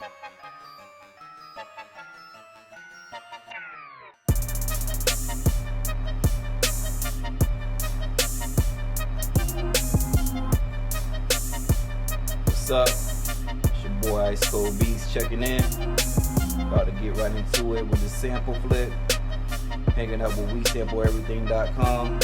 What's up? It's your boy ICEE KOLD BEATS checking in. About to get right into it with the sample flip. Hanging up with WeSampleEverything.com.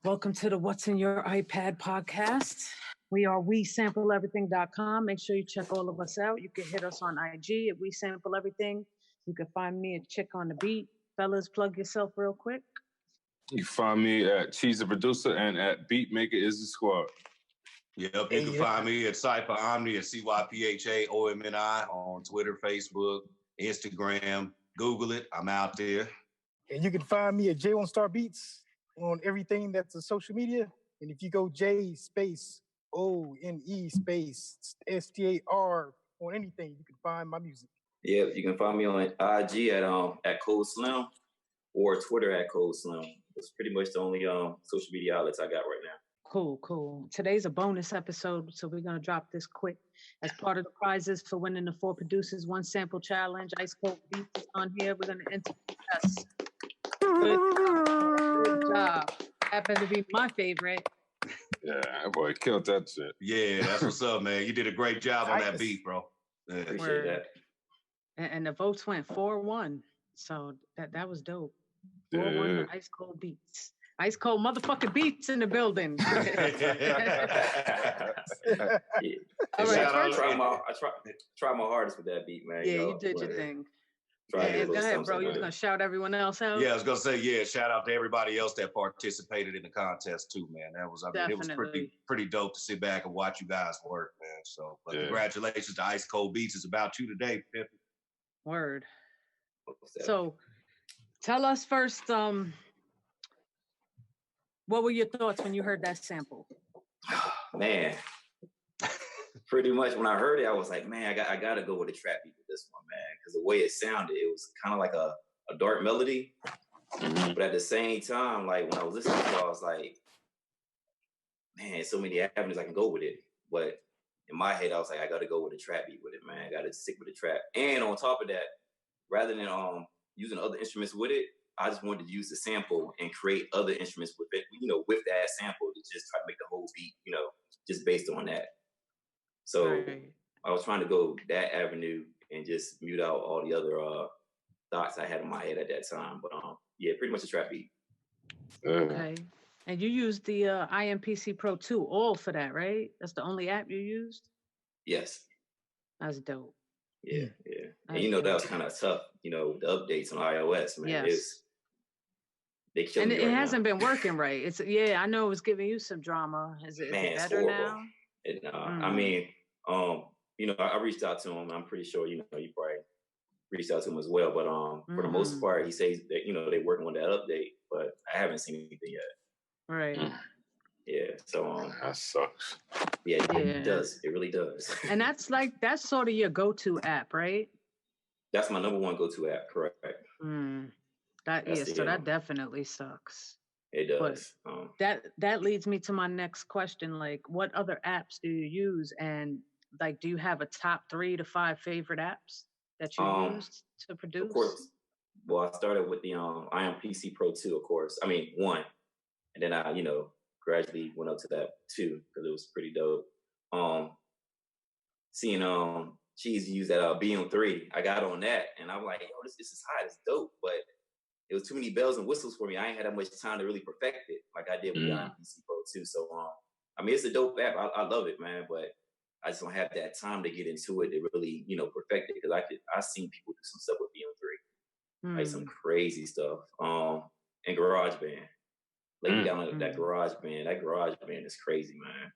Welcome to the What's in Your iPad podcast. We are WeSampleEverything.com. Make sure you check all of us out. You can hit us on IG at WeSampleEverything. You can find me at Chick on the Beat. Fellas, plug yourself real quick. You can find me at Cheez Da Producer and at Beatmakeristhesquad. Yep, you can find me at Cypha Omni at CYPHAOMNI on Twitter, Facebook, Instagram. Google it. I'm out there. And you can find me at J1 Star Beats on everything that's a social media. And if you go J space ONE space STAR on anything, you can find my music. Yeah, you can find me on IG at Cold Slim or Twitter at Cold Slim. It's pretty much the only social media outlets I got right now. Cool. Today's a bonus episode, so we're gonna drop this quick. As part of the prizes for winning the 4 producers 1 sample challenge, ICEE KOLD BEATS is on here. We're gonna interview us. Good job. Happened to be my favorite. Yeah, that boy killed that shit. Yeah, that's what's up, man. You did a great job on that beat, bro. Yeah. Appreciate that. And the votes went 4-1, so that was dope. 4-1 for ICEE KOLD BEATS. ICEE KOLD motherfucking BEATS in the building. All right, I tried my hardest with that beat, man. Yeah, you did your thing. Go ahead, bro. You was gonna shout everyone else out? Yeah, I was gonna say, shout out to everybody else that participated in the contest too, man. That was, it was pretty dope to sit back and watch you guys work, man. So, congratulations to ICEE KOLD BEATS. It's about you today, Pippin. Word. So, tell us first, what were your thoughts when you heard that sample? Man, pretty much when I heard it, I was like, man, I gotta go with a trap beat with this one, man, because the way it sounded, it was kind of like a dark melody, but at the same time, like when I was listening to it, I was like, man, so many avenues I can go with it. But in my head, I was like, I gotta go with a trap beat with it, man. I gotta stick with the trap. And on top of that, rather than using other instruments with it, I just wanted to use the sample and create other instruments with it, with that sample to just try to make the whole beat, just based on that. So I was trying to go that avenue and just mute out all the other thoughts I had in my head at that time. But pretty much a trap beat. Okay. And you used the impc Pro 2 all for that, right? That's the only app you used? Yes. That's dope. Yeah. And that was kind of tough, the updates on iOS, man. Yes. And it hasn't been working right. I know it was giving you some drama. Is it better now? I mean, I reached out to him. I'm pretty sure, you probably reached out to him as well. But for the most part, he says that, they're working on that update, but I haven't seen anything yet. Right. Yeah. So that sucks. Yeah, it does. It really does. And that's sort of your go-to app, right? That's my number 1 go-to app, correct. So that definitely sucks. It does. But that leads me to my next question. Like, what other apps do you use? And like, do you have a top 3 to 5 favorite apps that you used to produce? Of course. Well, I started with the impc Pro 2, of course. I mean, 1. And then I, gradually went up to that 2 because it was pretty dope. Seeing Cheez use that BM3, I got on that and I'm like, yo, this is hot, it's dope, but it was too many bells and whistles for me. I ain't had that much time to really perfect it like I did with the impc Pro 2. So I mean, it's a dope app. I love it, man, but I just don't have that time to get into it to really, perfect it, because I seen people do some stuff with BM3, like some crazy stuff. And GarageBand. Lay down on that GarageBand. That GarageBand is crazy, man.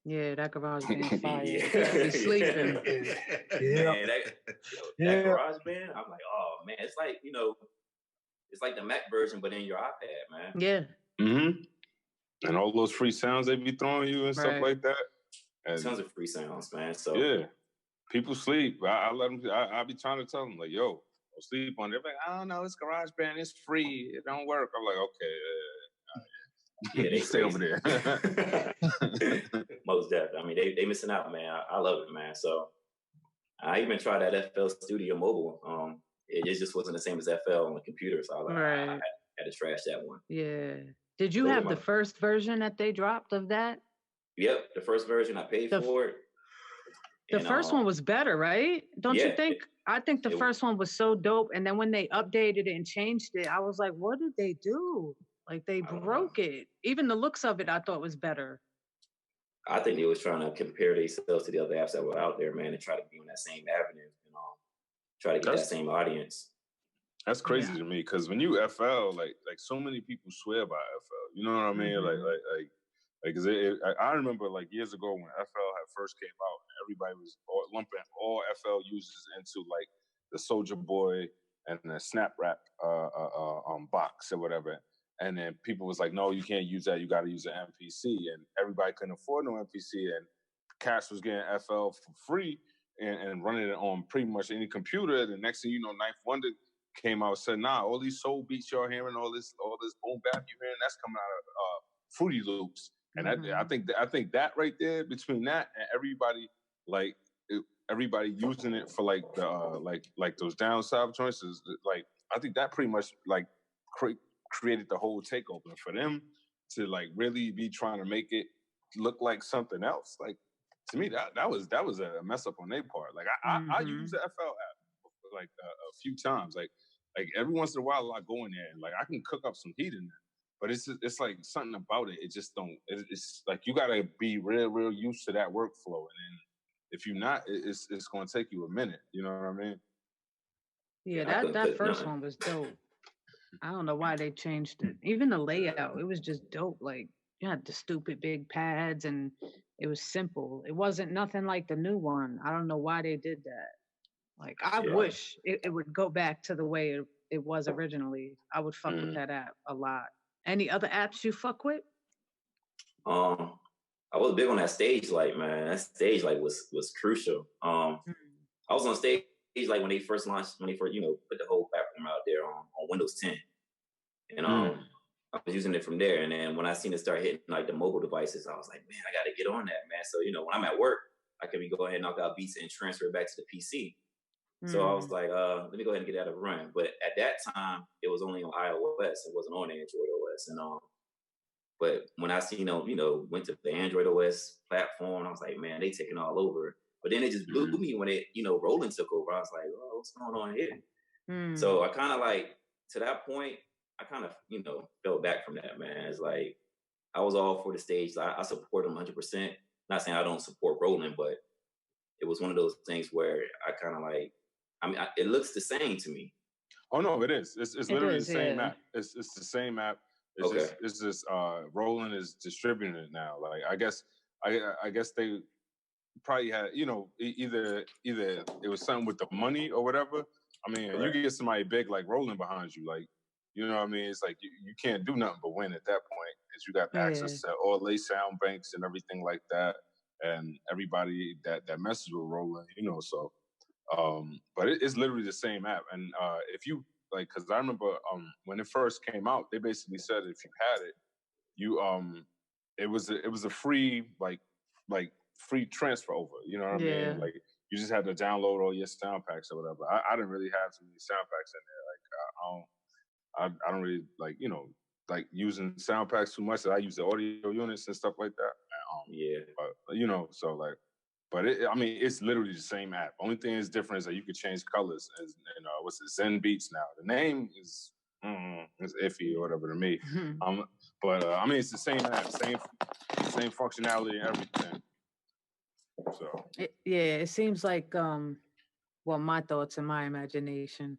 Yeah, that GarageBand is fire. Be sleeping. Man, that GarageBand, I'm like, oh man, it's like, it's like the Mac version, but in your iPad, man. Yeah. And all those free sounds they be throwing you and stuff like that. And tons of free sounds, man. So people sleep. I let them. I be trying to tell them like, yo, don't sleep on it. They're like, I don't know, it's GarageBand, it's free, it don't work. I'm like, okay. Yeah, they stay over there. Most definitely. I mean, they missing out, man. I love it, man. So I even tried that FL Studio Mobile. It just wasn't the same as FL on the computer, so I had to trash that one. Yeah. Did you have the first version that they dropped of that? Yep, the first version. I paid for it. The first one was better, right? Don't you think? I think the first one was so dope, and then when they updated it and changed it, I was like, what did they do? Like, they broke it. Even the looks of it, I thought was better. I think they was trying to compare themselves to the other apps that were out there, man, and try to be on that same avenue, try to get that same audience. That's crazy to me, because when you FL, like so many people swear by FL. You know what I mean? Cause I remember like years ago when FL had first came out, everybody was lumping all FL users into like the Soulja Boy and the Snap Rap box or whatever. And then people was like, no, you can't use that. You got to use an MPC. And everybody couldn't afford no MPC. And Cash was getting FL for free and running it on pretty much any computer. The next thing you know, Ninth Wonder came out and said, nah, all these soul beats y'all hearing, all this boom bap you hearing, that's coming out of Fruity Loops. And I think that right there, between that and everybody, like everybody using it for like the like those down south choices, like I think that pretty much like created the whole takeover for them to like really be trying to make it look like something else. Like to me, that was a mess up on their part. Like I use the FL app like a few times. Like every once in a while I go in there and like I can cook up some heat in there. But it's like something about it. It just don't. It's like you gotta be real used to that workflow, and then if you're not, it's gonna take you a minute. You know what I mean? Yeah, that first one was dope. I don't know why they changed it. Even the layout, it was just dope. Like you had the stupid big pads, and it was simple. It wasn't nothing like the new one. I don't know why they did that. Like I wish it would go back to the way it was originally. I would fuck with that app a lot. Any other apps you fuck with? I was big on that Stagelight, man. That Stagelight was crucial. I was on Stagelight when they first launched, put the whole platform out there on Windows 10. And I was using it from there. And then when I seen it start hitting like the mobile devices, I was like, man, I gotta get on that, man. So, when I'm at work, I can go ahead and knock out beats and transfer it back to the PC. So I was like, let me go ahead and get that a run. But at that time, it was only on iOS. It wasn't on Android OS. And but when I seen, went to the Android OS platform, I was like, man, they taking all over. But then it just blew me when it, Roland took over. I was like, oh, what's going on here? So I kind of like, to that point, I kind of, fell back from that, man. It's like, I was all for the stage. I support them 100%. Not saying I don't support Roland, but it was one of those things where I kind of like, it looks the same to me. Oh no, it is. It's literally the same app. It's the same app. It's just Roland is distributing it now. Like I guess they probably had either it was something with the money or whatever. I mean, you get somebody big like Roland behind you, like you know what I mean. It's like you can't do nothing but win at that point, because you got access to all their sound banks and everything like that, and everybody that messes with Roland, so. But it's literally the same app. And if you like, because I remember when it first came out, they basically said if you had it, you it was a free like free transfer over. You know what I mean? Like you just had to download all your sound packs or whatever. I didn't really have too many sound packs in there. Like I don't really like using sound packs too much. I use the audio units and stuff like that. But, so like. But it's literally the same app. Only thing is different is that you could change colors. And what's it? Zen Beats now. The name is it's iffy or whatever to me. But it's the same app, same functionality and everything. So it seems like my thoughts and my imagination.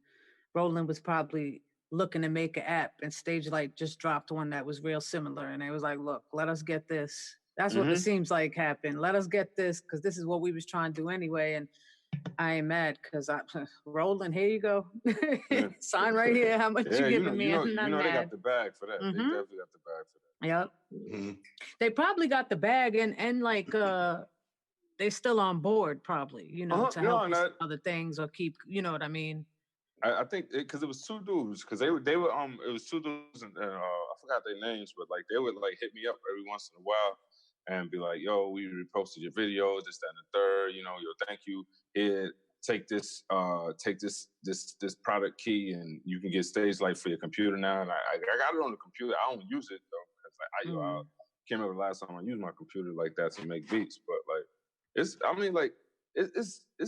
Roland was probably looking to make an app, and Stagelight just dropped one that was real similar, and they was like, "Look, let us get this." That's what it seems like happened. Let us get this, because this is what we was trying to do anyway. And I ain't mad, because Roland, here you go. Sign right here. How much you giving me? They got the bag for that. They definitely got the bag for that. Yep. They probably got the bag, and like they're still on board, probably. To help with other things or keep. You know what I mean? I think because it was two dudes, because they were it was two dudes and I forgot their names, but like they would like hit me up every once in a while and be like, yo, we reposted your video, this, that, and the third, you know, yo, thank you. Here, take this product key and you can get Stagelight for your computer now. And I got it on the computer. I don't use it though, because I can't remember the last time I used my computer like that to make beats. But like it's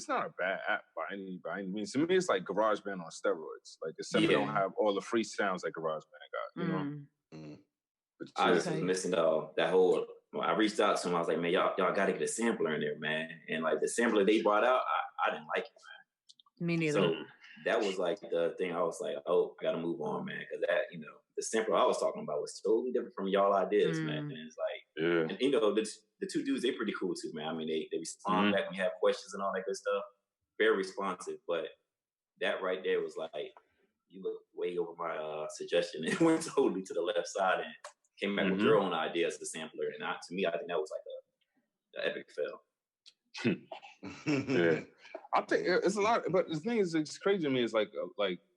not a bad app by any means. To me, it's like GarageBand on steroids. Like except it don't have all the free sounds that GarageBand got, you know? But I just was missing that whole. I reached out to him. I was like, man, y'all got to get a sampler in there, man. And like the sampler they brought out, I didn't like it, man. Me neither. So that was like the thing. I was like, oh, I got to move on, man, because that, you know, the sampler I was talking about was totally different from y'all ideas, man. And it's like, and, you know, the two dudes, they pretty cool too, man. I mean, they respond back when you have questions and all that good stuff. Very responsive, but that right there was like, you look way over my suggestion and went totally to the left side and came back with your own idea as the sampler. And to me, I think that was like an epic fail. Yeah. I think it's a lot, but the thing is, it's crazy to me. Is like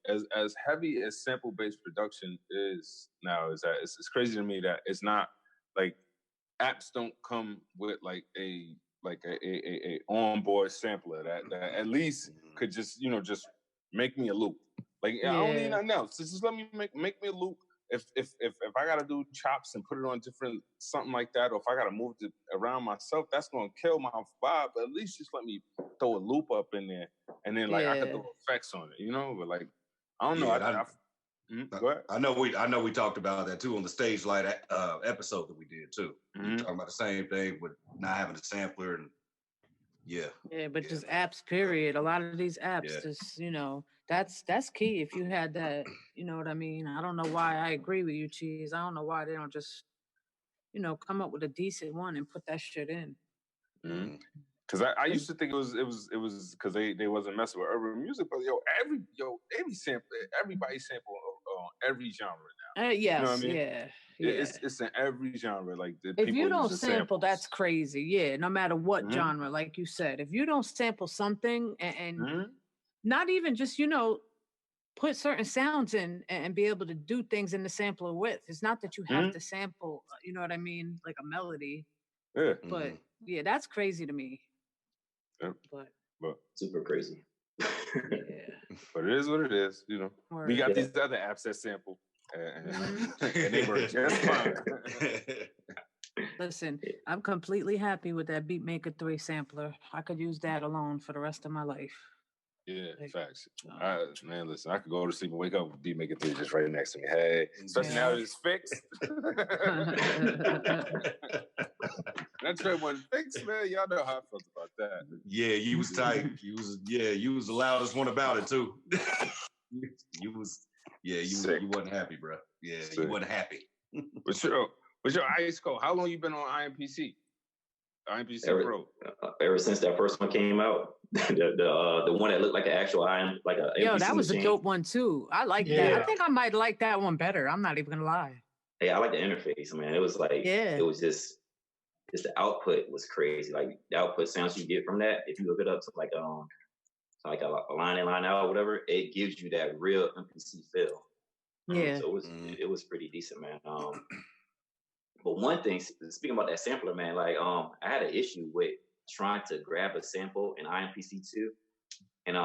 as heavy as sample-based production is now, is that it's crazy to me that it's not like apps don't come with like a onboard sampler that at least could just, you know, just make me a loop. Like I don't need nothing else. Just let me make me a loop. If I gotta do chops and put it on different something like that, or if I gotta move it around myself, that's gonna kill my vibe. But at least just let me throw a loop up in there, and then like I can throw effects on it, you know. But like I don't know. Go ahead. I know we talked about that too on the Stagelight episode that we did too. We talking about the same thing with not having a sampler and but just apps. Period. A lot of these apps, just, you know. That's key. If you had that, you know what I mean? I don't know why. I agree with you, Cheez. I don't know why they don't just, you know, come up with a decent one and put that shit in. Because I used to think it was because they wasn't messing with urban music, but everybody sample on every genre now. Yes, you know what I mean? It's in every genre. Like if you don't sample, that's crazy. Yeah, no matter what genre, like you said, if you don't sample something and not even just, you know, put certain sounds in and be able to do things in the sampler with. It's not that you have to sample, you know what I mean, like a melody. Yeah. But that's crazy to me. Yeah. But super crazy. But it is what it is, you know. We got these other apps that sample. And they work just fine. Listen, I'm completely happy with that Beatmaker 3 sampler. I could use that alone for the rest of my life. Yeah, facts. Man, listen, I could go to sleep and wake up with Beatmaker 3 just right next to me. Hey, especially now that it's fixed. That track wasn't fixed, man. Y'all know how I felt about that. Yeah, you was tight. You was the loudest one about it too. you wasn't happy, bro. Yeah, sick. You wasn't happy. But your Ice Cold, how long you been on IMPC? IMPC Pro. Ever since that first one came out, the one that looked like an actual like a MPC that was machine. A dope one too. I like that. I think I might like that one better. I'm not even gonna lie. Hey, I like the interface, man. It was like it was just the output was crazy. Like the output sounds you get from that, if you look it up to like a line in, line out, or whatever, it gives you that real MPC feel. Yeah. So it was pretty decent, man. But one thing, speaking about that sampler, man, like I had an issue with trying to grab a sample in IMPC2, and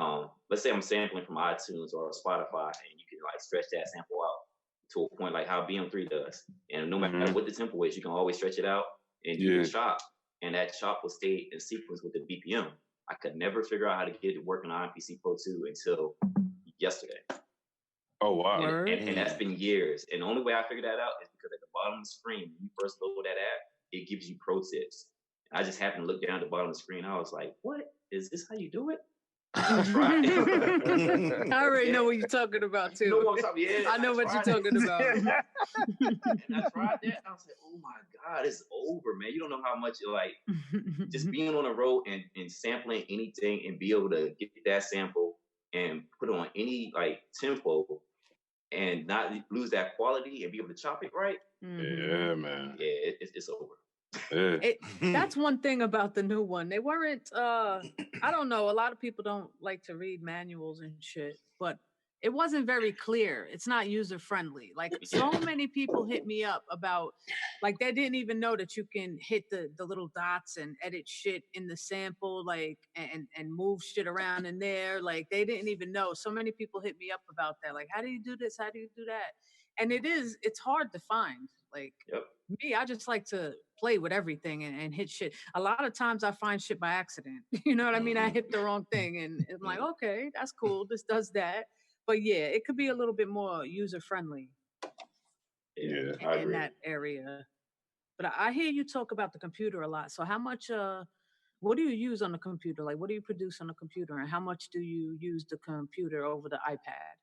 let's say I'm sampling from iTunes or Spotify, and you can like stretch that sample out to a point like how BM3 does, and no matter what the tempo is, you can always stretch it out and do the chop, and that chop will stay in sequence with the BPM. I could never figure out how to get it to work in IMPC Pro 2 until yesterday. Oh, wow. And that's been years. And the only way I figured that out is because at the bottom of the screen, when you first load that app, it gives you pro tips. And I just happened to look down at the bottom of the screen. I was like, what? Is this how you do it? I already know what you're talking about, too. You know what I'm talking about? I know what you're talking about. And I tried that. I was like, oh, my God, it's over, man. You don't know how much you're like just being on the road and sampling anything and be able to get that sample and put it on any like tempo and not lose that quality and be able to chop it right. Yeah, man. Yeah, it's over. Yeah. That's one thing about the new one. They weren't, I don't know, a lot of people don't like to read manuals and shit, but it wasn't very clear. It's not user friendly. Like so many people hit me up about, like they didn't even know that you can hit the little dots and edit shit in the sample, like and move shit around in there. Like they didn't even know. So many people hit me up about that. Like, how do you do this? How do you do that? And it's hard to find. Like me, I just like to play with everything and hit shit. A lot of times I find shit by accident. You know what I mean? I hit the wrong thing and I'm like, okay, that's cool. This does that. But yeah, it could be a little bit more user friendly. Yeah, in that area. But I hear you talk about the computer a lot. So how much what do you use on the computer? Like what do you produce on the computer and how much do you use the computer over the iPad?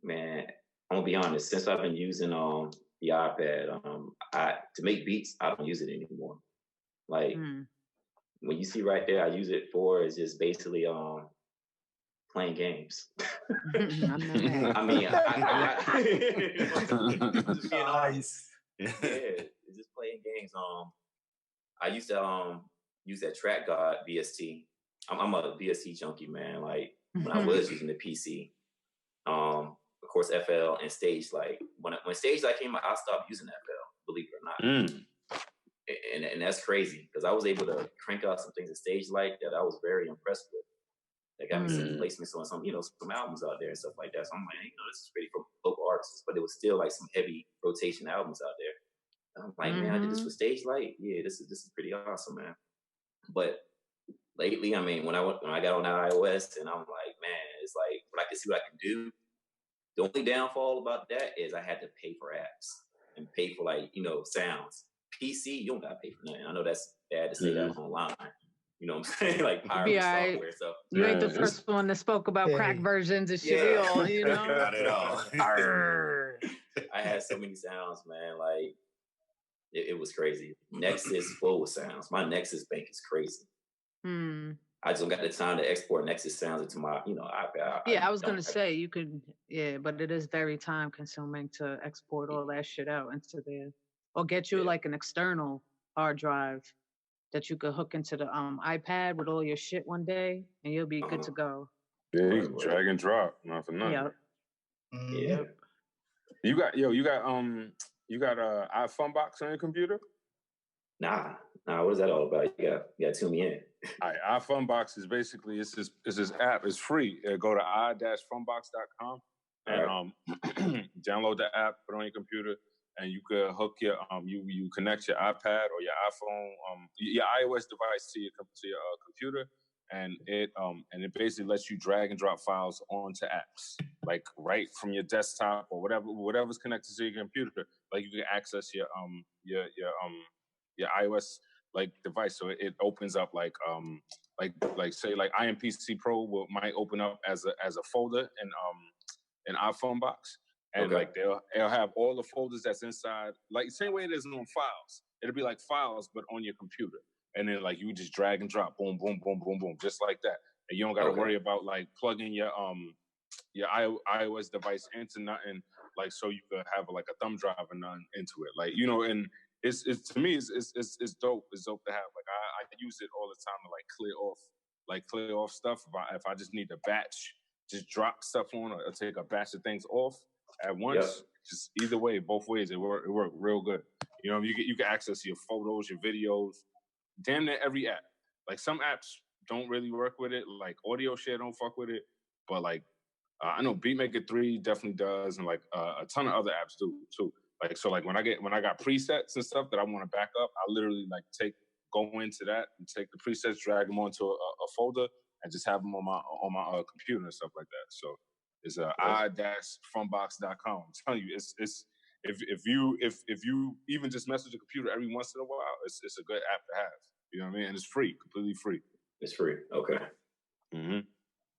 Man, I'm gonna be honest, since I've been using the iPad, to make beats, I don't use it anymore. Like when you see right there, I use it for is just basically playing games. I mean, nice. Yeah, it's just playing games. I used to use that Track God VST. I'm a VST junkie, man. Like when I was using the PC, of course FL and Stagelight. When Stagelight came out, I stopped using FL. Believe it or not. And that's crazy because I was able to crank out some things at Stagelight that I was very impressed with. They got me some placements on some, some albums out there and stuff like that. So I'm like, this is pretty for local artists, but it was still like some heavy rotation albums out there. And I'm like, man, I did this with Stagelight. Yeah, this is pretty awesome, man. But lately, I mean, when I got on that iOS, and I'm like, man, it's like when I can see what I can do. The only downfall about that is I had to pay for apps and pay for sounds. PC, you don't gotta pay for nothing. I know that's bad to say that online. You know what I'm saying? Like pirate software stuff. You ain't the first one that spoke about crack versions and shit. We all, Not at all. I had so many sounds, man. Like it was crazy. Nexus full of sounds. My Nexus bank is crazy. I just don't got the time to export Nexus sounds into my, iPad. Yeah, I was gonna say you could, but it is very time consuming to export all that shit out into there, or get you like an external hard drive that you could hook into the iPad with all your shit one day, and you'll be good to go. Yeah, you drag and drop, not for nothing. Yeah. You got iPhone box on your computer? Nah. What is that all about? You gotta tune me in. All right, iPhone box is basically it's this app. It's free. Go to i-phonebox.com and download the app, put it on your computer. And you could hook your you connect your iPad or your iPhone your iOS device to your computer, and it basically lets you drag and drop files onto apps, like right from your desktop or whatever's connected to your computer. Like you can access your iOS like device, so it opens up like say like impc Pro might open up as a folder in iPhone box. And like they'll have all the folders that's inside, like the same way it is on files. It'll be like files, but on your computer. And then like you just drag and drop, boom, boom, boom, boom, boom, just like that. And you don't got to worry about like plugging your iOS device into nothing, like so you could have like a thumb drive and nothing into it, like and it's to me it's dope. It's dope to have. Like I use it all the time to clear off stuff. If I just need to batch, just drop stuff on or take a batch of things off at once. Just either way, both ways, it worked real good. You can access your photos, your videos, damn near every app. Like some apps don't really work with it, like Audio Share don't fuck with it, but like I know Beatmaker 3 definitely does, and like a ton of other apps do too. Like so, like when I got presets and stuff that I want to back up, I literally like go into that and take the presets, drag them onto a folder, and just have them on my computer and stuff like that. So it's i-phonebox.com. I'm telling you, it's if you even just mess with your computer every once in a while, it's a good app to have. You know what I mean? And it's free, completely free. It's free. Okay. And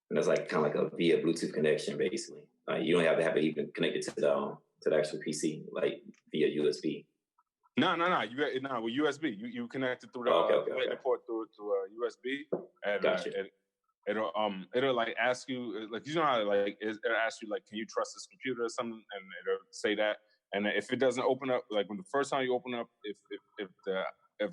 that's like kind of like a via Bluetooth connection, basically. You don't have to have it even connected to the actual PC, like via USB. No. With USB, you connect it through the port through USB, and gotcha. It'll like ask you, like how like it'll ask you like, can you trust this computer or something, and it'll say that. And if it doesn't open up, like when the first time you open up, if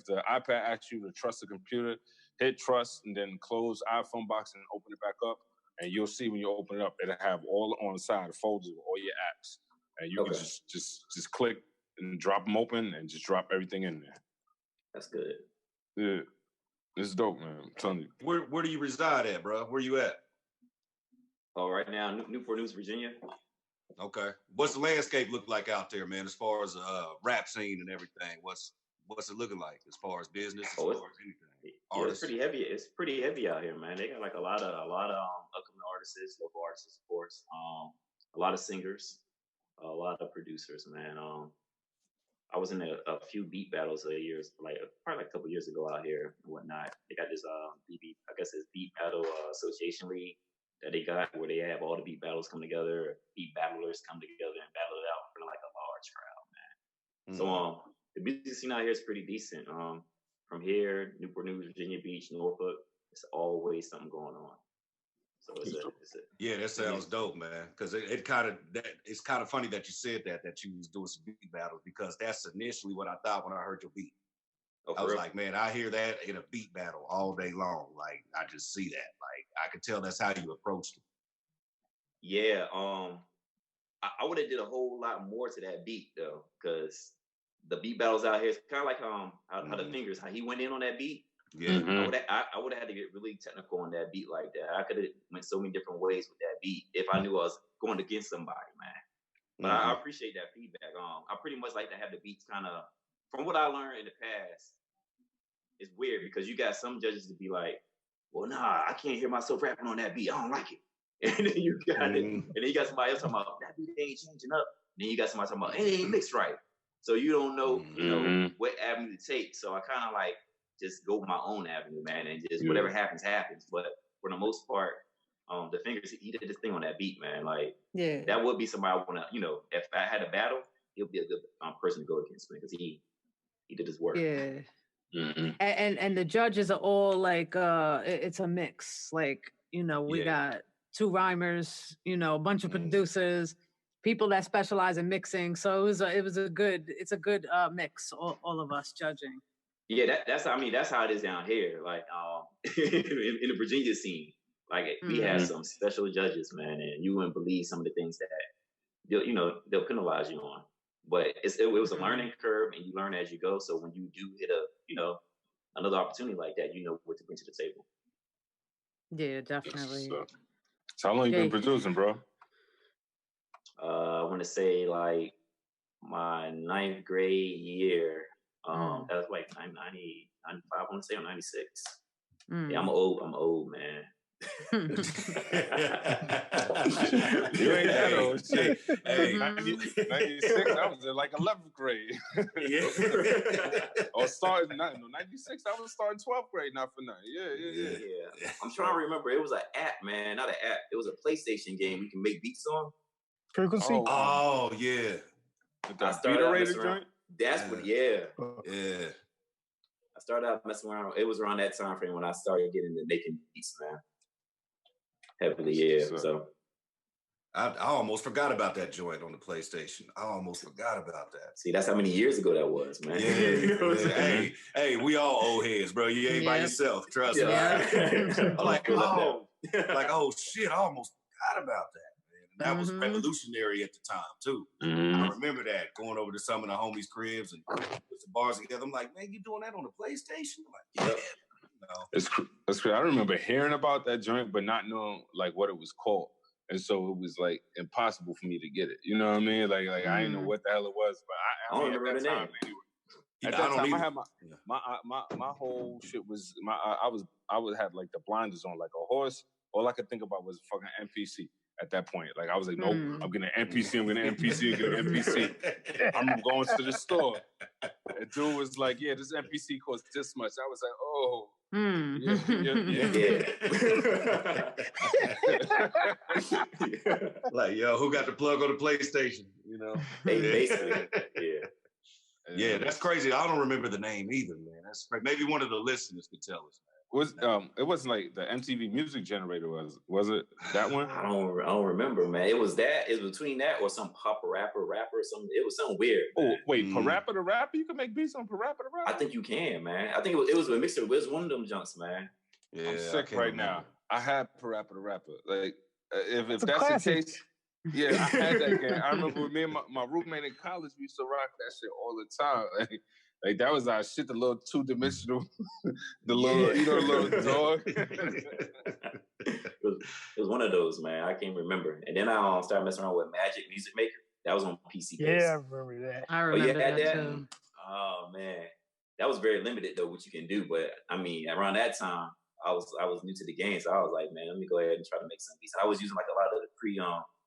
the iPad asks you to trust the computer, hit trust and then close iPhone box and open it back up. and you'll see when you open it up, it'll have all on the side folders with all your apps, and you can just click and drop them open and just drop everything in there. That's good. Yeah, it's dope, man. I'm telling you. Where do you reside at, bro? Where you at? Oh, right now, Newport News, Virginia. Okay. What's the landscape look like out there, man? As far as rap scene and everything, what's it looking like as far as business, as far as anything? Yeah, it's pretty heavy. It's pretty heavy out here, man. They got like a lot of upcoming artists, local artists, of course. A lot of singers, a lot of producers, man. I was in a few beat battles probably like a couple years ago out here and whatnot. They got this I guess it's Beat Battle Association League that they got where they have all the beat battles come together, beat battlers come together and battle it out for like a large crowd, man. So the music scene out here is pretty decent. From here, Newport News, Virginia Beach, Norfolk, it's always something going on. So yeah, that sounds dope, man. Because it's kind of funny that you said that you was doing some beat battles, because that's initially what I thought when I heard your beat. I was like, man, I hear that in a beat battle all day long. Like, I just see that. Like, I could tell that's how you approached it. Yeah, I would have did a whole lot more to that beat though, because the beat battles out here, it's kind of like how the Fingers, how he went in on that beat. Yeah, I would have had to get really technical on that beat like that. I could have went so many different ways with that beat if I knew I was going against somebody, man. But I appreciate that feedback. I pretty much like to have the beats kind of, from what I learned in the past, it's weird because you got some judges to be like, well, nah, I can't hear myself rapping on that beat. I don't like it. And then you got it. And then you got somebody else talking about, that beat ain't changing up. And then you got somebody talking about, it ain't mixed right. So you don't know, you know, what avenue to take. So I kind of like just go my own avenue, man, and just whatever happens, happens. But for the most part, the Fingers, he did this thing on that beat, man. Like, that would be somebody I want to, you know, if I had a battle, he'll be a good person to go against, man, because he did his work. Yeah. And the judges are all like, it's a mix. Like, you know, we got 2 rhymers, you know, a bunch of producers, people that specialize in mixing. So it was a good mix, all of us judging. Yeah, that's how it is down here. Like in the Virginia scene, like we have some special judges, man, and you wouldn't believe some of the things that they'll penalize you on. But it was a learning curve, and you learn as you go. So when you do hit another opportunity like that, you know what to bring to the table. Yeah, definitely. So how long you been producing, bro? I want to say like my 9th grade year. That was like 90, 95, I want to say, or 96. Yeah, I'm old, man. You ain't that old shit. Hey, 96, I was in like 11th grade. Or starting, 96, I was starting 12th grade, not for nothing. Yeah. I'm trying to remember. It was an app, man, not an app. It was a PlayStation game we can make beats on. Frequency? Oh, yeah. The beta rated joint? That's what, yeah. I started out messing around. It was around that time frame when I started getting into making beats, man. Heavily, yeah. So I almost forgot about that joint on the PlayStation. I almost forgot about that. See, that's how many years ago that was, man. Yeah. You know what I'm saying? Hey, we all old heads, bro. You ain't by yourself. Trust me. I'm like, oh shit, I almost forgot about that. That was revolutionary at the time, too. I remember that, going over to some of the homies' cribs and put some bars together. I'm like, man, you doing that on the PlayStation? I'm like, It's crazy. I remember hearing about that joint, but not knowing, like, what it was called. And so it was, like, impossible for me to get it. You know what I mean? Like I didn't know what the hell it was, but I don't remember the name. Anyway. At that time, I had my whole shit was, I would have, like, the blinders on, like a horse. All I could think about was fucking MPC. At that point, like, I was like, nope, I'm getting an MPC, I'm getting an MPC. I'm going to the store. And dude was like, yeah, this MPC costs this much. I was like, oh. Like, yo, who got the plug on the PlayStation? You know? Basically, yeah, that's crazy. I don't remember the name either, man. That's maybe one of the listeners could tell us. It wasn't like the MTV Music Generator, was it that one? I don't remember, man. It was between that or some Papa Rapper or something. It was something weird. Man. Oh wait, Parappa the Rapper? You can make beats on Parappa the Rapper? I think you can, man. I think it was a mixer. It was one of them junks, man. Yeah, I'm sick right now. I had Parappa the Rapper. Like, if that's the case, yeah, I had that game. I remember with me and my roommate in college, we used to rock that shit all the time. Like that was our shit, the little two-dimensional, the little, the little dog. It was one of those, man. I can't remember. And then I started messing around with Magic Music Maker. That was on PC. Yeah, I remember that. I remember that too. Oh man, that was very limited though, what you can do. But I mean, around that time, I was new to the game, so I was like, man, let me go ahead and try to make some beats. I was using like a lot of the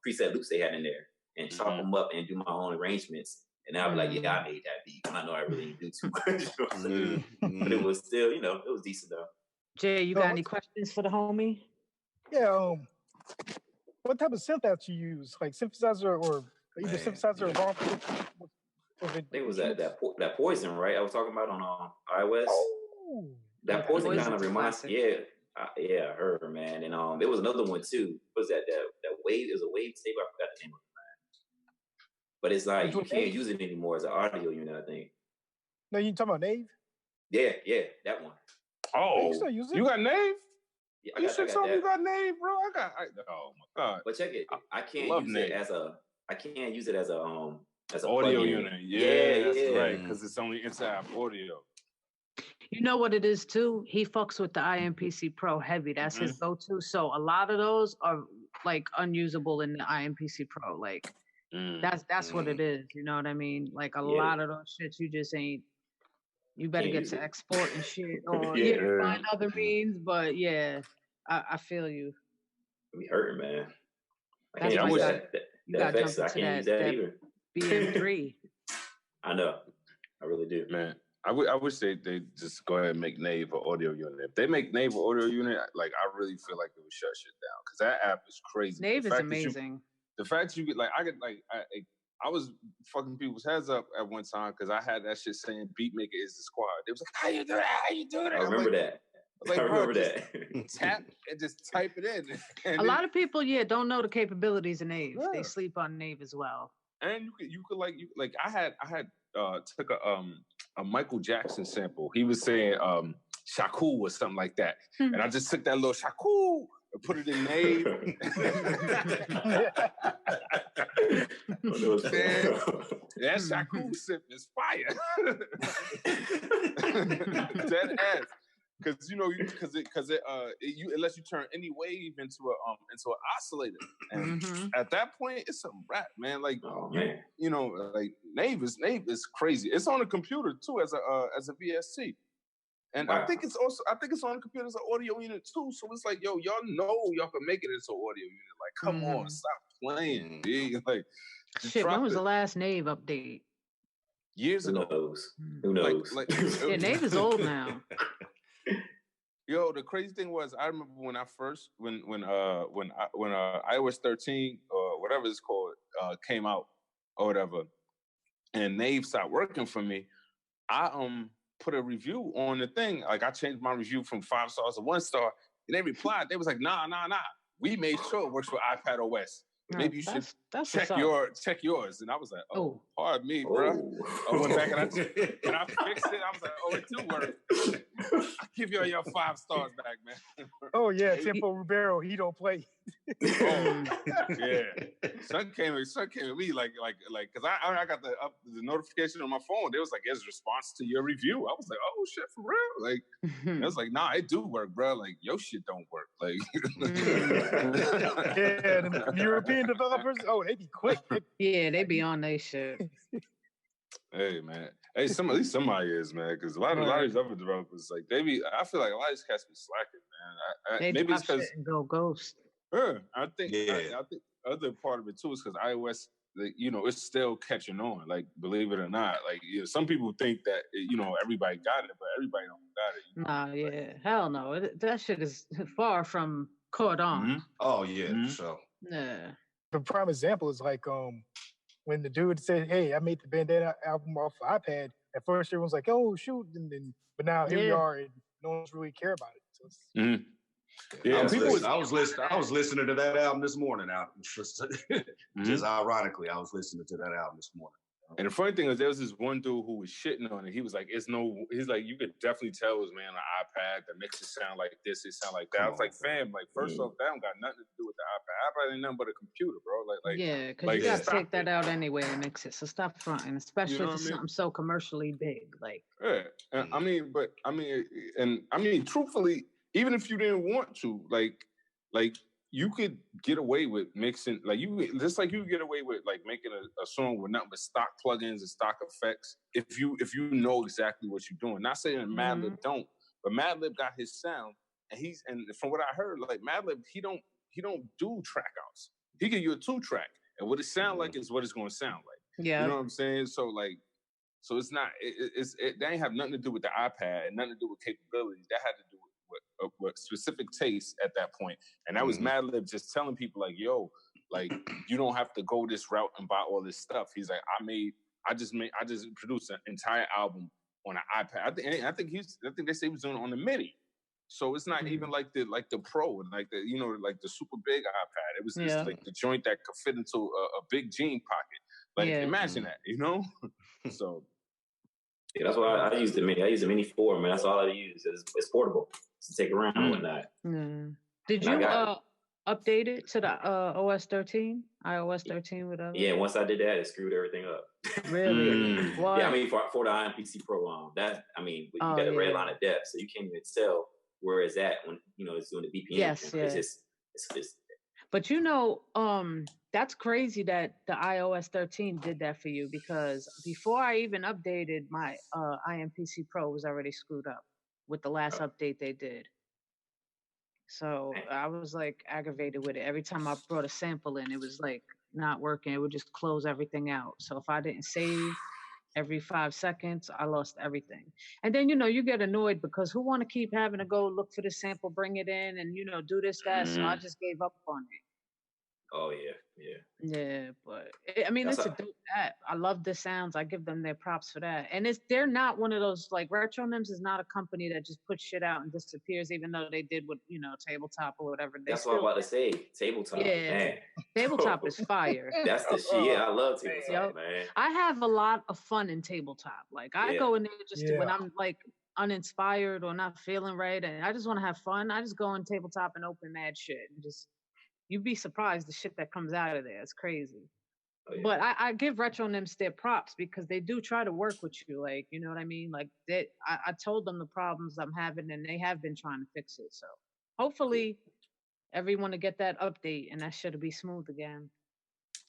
preset loops they had in there and chop them up and do my own arrangements. And I'd be like, yeah, I made that beat. I know I really didn't do too much, but it was still, it was decent though. Jay, you got any questions for the homie? Yeah. What type of synth that you use? Like synthesizer or either synthesizer or raw? I think it was that Poison, right? I was talking about on iOS. Oh, that Poison kind of reminds, I heard her, man. And there was another one too. What was that Wave? It was a Wave saver. I forgot the name of it, man. But it's like you can't use it anymore as an audio unit, I think. No, you talking about Nave? Yeah, that one. Oh, you still use it? You got Nave? Yeah, you should tell me you got Nave, bro. Oh my god. But check it. I can't use it as a. I can't use it as a audio unit. Yeah, that's right. Because Mm. it's only inside audio. You know what it is too? He fucks with the IMPC Pro heavy. That's his go-to. So a lot of those are like unusable in the IMPC Pro. Like that's what it is. You know what I mean? Like a lot of those shits you just ain't. You better get to export and shit, or find other means. But yeah, I feel you. We hurting, man. I can't use that FX. I can't use that either. BM3. I know. I really do, man. I wish they just go ahead and make Nave an audio unit. If they make Nave an audio unit, like I really feel like it would shut shit down because that app is crazy. Nave is amazing. The fact you get I was fucking people's heads up at one time because I had that shit saying Beatmaker is the squad. They was like, how you do that? How you do that? I remember that. Like, I remember that. Tap and just type it in. And a lot of people, don't know the capabilities of Nave. Yeah. They sleep on Nave as well. And you could I had took a Michael Jackson sample. He was saying Shaku or something like that. And I just took that little Shaku and put it in Nave. That Shaku sip is fire. Dead ass. Because it lets you turn any wave into an oscillator, and at that point it's a rap, man. Like like Nave is crazy. It's on a computer too as a VST, and I think it's on a computer as an audio unit too. So it's like, y'all know y'all can make it into an audio unit. Like, come on, stop playing, B. Like, shit. When was the last Nave update? Years ago. Who knows? Nave is old now. Yo, the crazy thing was, I remember when iOS 13 or whatever it's called came out or whatever, and Nave stopped working for me. I put a review on the thing. Like I changed my review from 5 stars to 1 star, and they replied. They was like, nah. We made sure it works for iPad OS. Maybe you should check yours. And I was like, pardon me, bro. I went back and I fixed it. I was like, it do work. I'll give you your 5 stars back, man. Oh yeah, Tempo Ribeiro, he don't play. Yeah. Son came at me like because I got the notification on my phone. They was like, "It's response to your review." I was like, "Oh shit, for real?" Like, I was like, "Nah, it do work, bro. Like, your shit don't work." Like, yeah, the European developers, they be quick. They be on their shit. Hey man, at least somebody is, man, because a lot of these other developers, like I feel like a lot of these cats be slacking, man. They maybe it's because go ghost. I think other part of it too is because iOS, it's still catching on. Like, believe it or not, like some people think that everybody got it, but everybody don't got it. Hell no, that shit is far from caught on. Oh yeah, so yeah. The prime example is like when the dude said, "Hey, I made the Bandana album off iPad." At first, everyone's like, "Oh shoot," but now here we are, and no one's really care about it. So yeah, I was listening to that album this morning. Just ironically, I was listening to that album this morning. And the funny thing is, there was this one dude who was shitting on it. He was like, he's like, you could definitely tell it was, man, an iPad. The mixes sound like this, it sound like that. I was like, fam, like, first off, that don't got nothing to do with the iPad. iPad ain't nothing but a computer, bro. Yeah, because you got to take that out anyway and mix it. So stop fronting, especially if it's something so commercially big. Like, yeah. And I mean, truthfully, even if you didn't want to, like, you could get away with mixing, like you get away with like making a song with nothing but stock plugins and stock effects if you know exactly what you're doing. Not saying that MsLed don't, but MsLed got his sound, and from what I heard, like MsLed, he don't do track outs. He give you a 2-track, and what it sound like is what it's going to sound like. Yeah, you know what I'm saying? So like, so it's not that ain't have nothing to do with the iPad and nothing to do with capabilities. That had to do with specific taste at that point. And that was MsLed just telling people like, yo, like, you don't have to go this route and buy all this stuff. He's like, I just produced an entire album on an iPad. I think they say he was doing it on the MIDI. So it's not even like the Pro and like the, like the super big iPad. It was just like the joint that could fit into a big jean pocket. Like, imagine that, So yeah, that's why I use the Mini. I use the Mini 4, man. That's all I use. It's portable to take around and whatnot. Did you update it to the iOS 13, whatever? Yeah, once I did that, it screwed everything up. Really? Why? Yeah, I mean, for the impc Pro, you got a red line of depth, so you can't even tell where it's at when it's doing the BPM. Yes, it's But that's crazy that the iOS 13 did that for you, because before I even updated, my impc Pro was already screwed up with the last update they did. So I was like aggravated with it. Every time I brought a sample in, it was like not working. It would just close everything out. So if I didn't save every 5 seconds, I lost everything. And then, you get annoyed because who want to keep having to go look for the sample, bring it in and, do this, that. So I just gave up on it. Oh, yeah. Yeah, but it's a dope app. I love the sounds. I give them their props for that. And they're not one of those, like, Retronyms is not a company that just puts shit out and disappears, even though they did with, Tabletop or whatever. That's what I'm about to say. Tabletop, man. Tabletop is fire. That's the shit. Yeah, I love Tabletop, man. I have a lot of fun in Tabletop. Like, I go in there just when I'm, like, uninspired or not feeling right, and I just want to have fun. I just go on Tabletop and open mad shit and just... You'd be surprised the shit that comes out of there. It's crazy. Oh, yeah. But I give Retronyms their props because they do try to work with you. Like, you know what I mean? Like, I told them the problems I'm having and they have been trying to fix it. So hopefully everyone to get that update and that shit'll be smooth again.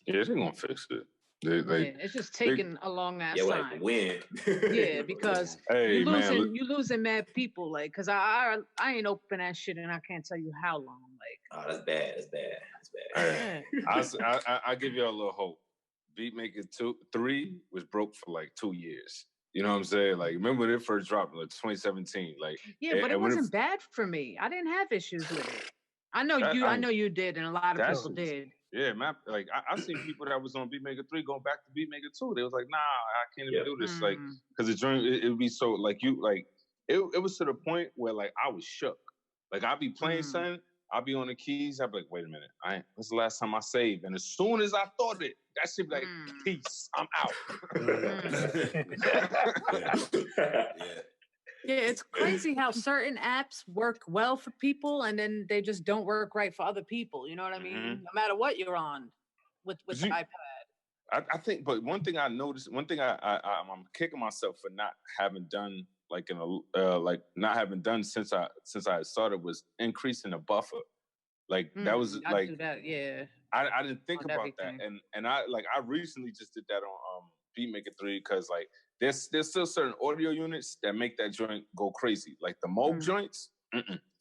Yeah, they're going to fix it. It's just taking a long ass time. Like when? Yeah, because you losing mad people. Like, cause I ain't open that shit and I can't tell you how long. Like, oh, that's bad. I'll give you a little hope. Beatmaker 3 was broke for like 2 years. You know what I'm saying? Like, remember when it first dropped, like 2017? Like, but it wasn't bad for me. I didn't have issues with it. I know you did, and a lot of people did. Yeah, man. Like, I seen people that was on Beatmaker 3 going back to Beatmaker 2. They was like, nah, I can't even do this. Like, because the joint, it would be so, like, it was to the point where, like, I was shook. Like, I'd be playing something, I'd be on the keys, I'd be like, wait a minute, when's the last time I saved? And as soon as I thought it, that shit be like, peace, I'm out. Yeah, it's crazy how certain apps work well for people and then they just don't work right for other people. You know what I mean? No matter what you're on with the iPad. I think, but one thing I noticed, I'm kicking myself for not having done not having done since I started was increasing the buffer. Like that was like do that, yeah. I didn't think about that, and I recently just did that on Beatmaker 3 because like there's still certain audio units that make that joint go crazy, like the Moog joints.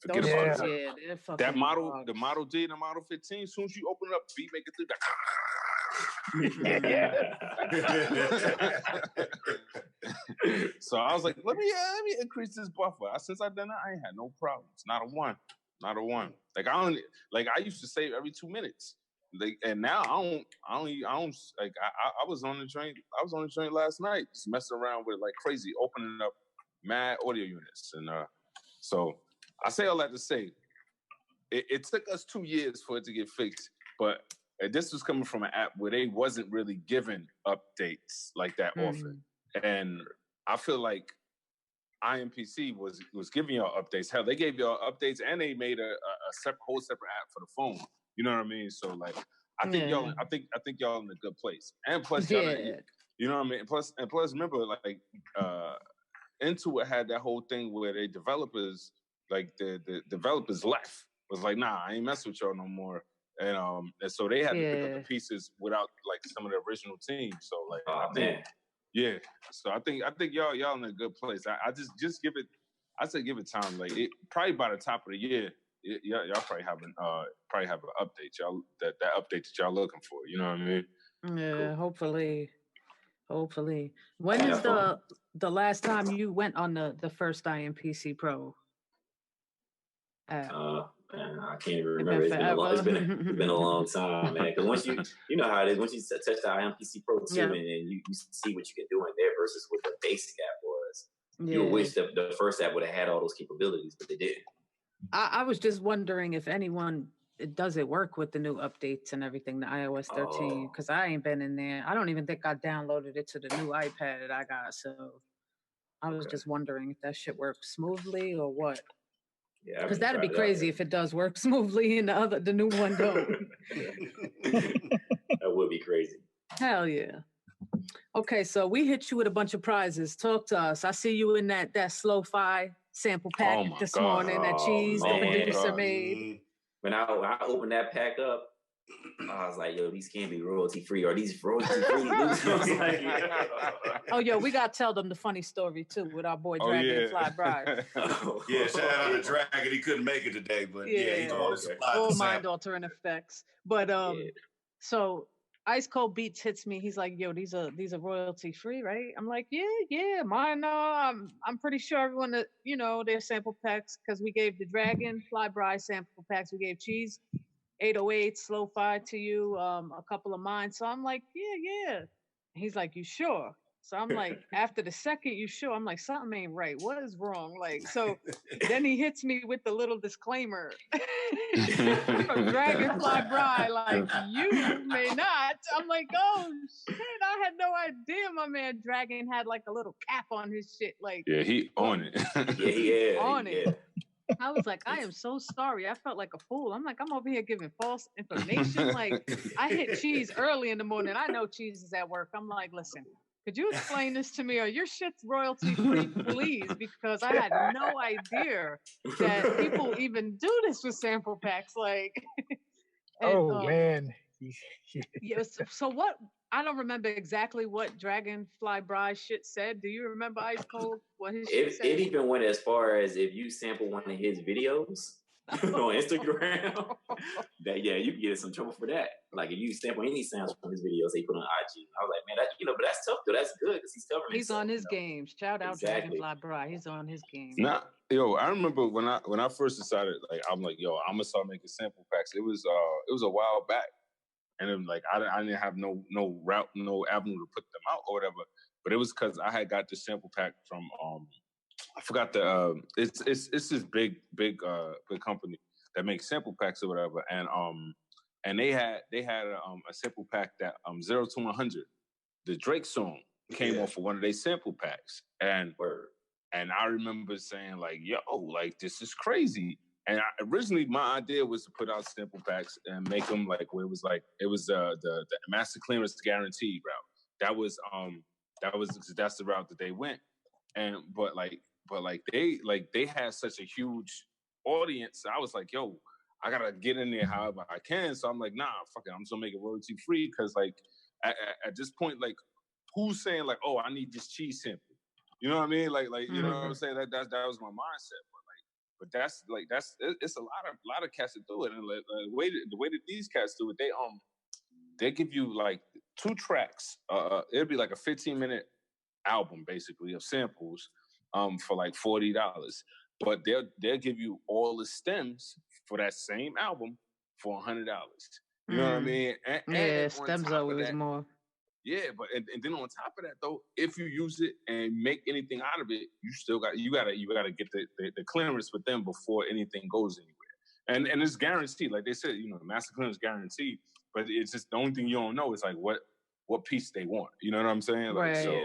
Forget about it. Yeah, that model, the Model D and the Model 15. As soon as you open it up, Beatmaker 3. So I was like, let me increase this buffer. Since I've done that, I ain't had no problems. Not a one. Like I used to save every 2 minutes. Like, and now I don't like I was on the train last night, just messing around with it like crazy, opening up mad audio units. And so I say all that to say it took us 2 years for it to get fixed, but this was coming from an app where they wasn't really giving updates like that often. And I feel like IMPC was giving y'all updates. Hell, they gave y'all updates and they made a whole separate app for the phone. You know what I mean? So like, I think y'all in a good place. And plus, you know what I mean? Plus, remember, like, Intuit had that whole thing where they developers, like the developers left. Was like, nah, I ain't messing with y'all no more. And so they had to pick up the pieces without like some of the original team. So like, yeah. So I think y'all in a good place. I just give it. I say give it time. Like it probably by the top of the year, y'all probably have an update. Y'all that update that y'all looking for. You know what I mean? Yeah. Cool. Hopefully. When is the last time you went on the first IMPC Pro app? Man, I can't even remember. It's been a long time, man. Because once you know how it is. Once you touch the IMPC Pro 2 and then you see what you can do in there versus what the basic app was. You wish the first app would have had all those capabilities, but they didn't. I was just wondering if anyone does it work with the new updates and everything, the iOS 13, because I ain't been in there. I don't even think I downloaded it to the new iPad that I got. So I was just wondering if that shit works smoothly or what. Yeah, because that'd be crazy if it does work smoothly and the new one don't. That would be crazy. Hell yeah. Okay, so we hit you with a bunch of prizes. Talk to us. I see you in that Slow-Fi sample pack this morning that Cheez Da Producer made. When I opened that pack up, I was like, yo, these can't be royalty-free. Are these royalty-free? Oh, yo, we got to tell them the funny story, too, with our boy DragonFlyBry. Yeah, shout out to Dragon. He couldn't make it today, but he told us all MindAlteringFX. But, so Ice Cold Beats hits me. He's like, yo, these are royalty-free, right? I'm like, yeah, mine, I'm pretty sure everyone that, you know, their sample packs, because we gave the DragonFlyBry sample packs. We gave Cheez 808 Slow-Fi to you, a couple of mine. So I'm like, yeah. He's like, you sure? So I'm like, after the second, you sure? I'm like, something ain't right. What is wrong? Like, so then he hits me with the little disclaimer from DragonFlyBry, like, you may not. I'm like, oh shit, I had no idea my man Dragon had like a little cap on his shit. Like, yeah, he on it. On it. I was like, I am so sorry. I felt like a fool. I'm like, I'm over here giving false information. Like, I hit Cheez early in the morning. I know Cheez is at work. I'm like, listen, could you explain this to me? Or your shit's royalty free, please? Because I had no idea that people even do this with sample packs. Like, and, man. Yeah. So what? I don't remember exactly what DragonFlyBry shit said. Do you remember, Ice Cold? What his shit said? It even went as far as if you sample one of his videos on Instagram, you can get in some trouble for that. Like if you sample any sounds from his videos they put on IG. I was like, man, but that's tough though. That's good because he's covering. He's on his game. Shout out DragonFlyBry. He's on his game. Nah, yo, I remember when I first decided, like, I'm like, yo, I'm gonna start making sample packs. It was a while back. And then, like, I didn't have no route, no avenue to put them out or whatever. But it was because I had got this sample pack from I forgot it's this big company that makes sample packs or whatever. And they had a sample pack that 0 to 100, the Drake song came off of one of their sample packs. And I remember saying like, yo, like this is crazy. And originally, my idea was to put out sample packs and make them like where it was the master clearance guaranteed route. That's the route that they went. But they had such a huge audience. I was like, yo, I gotta get in there however I can. So I'm like, nah, fuck it, I'm just gonna make it royalty free because like at this point, like who's saying like, oh, I need this Cheez sample? You know what I mean? Like you know what I'm saying? That was my mindset. But it's a lot of cats that do it, and like, the way that these cats do it, they give you like 2 tracks. It'll be like a 15-minute album basically of samples, for like $40. But they'll give you all the stems for that same album for $100. You know what I mean? And stems always more. Yeah, but and then on top of that though, if you use it and make anything out of it, you gotta get the clearance with them before anything goes anywhere. And it's guaranteed, like they said, you know, master clearance guaranteed. but it's just the only thing you don't know is like what piece they want. You know what I'm saying? Like, right. so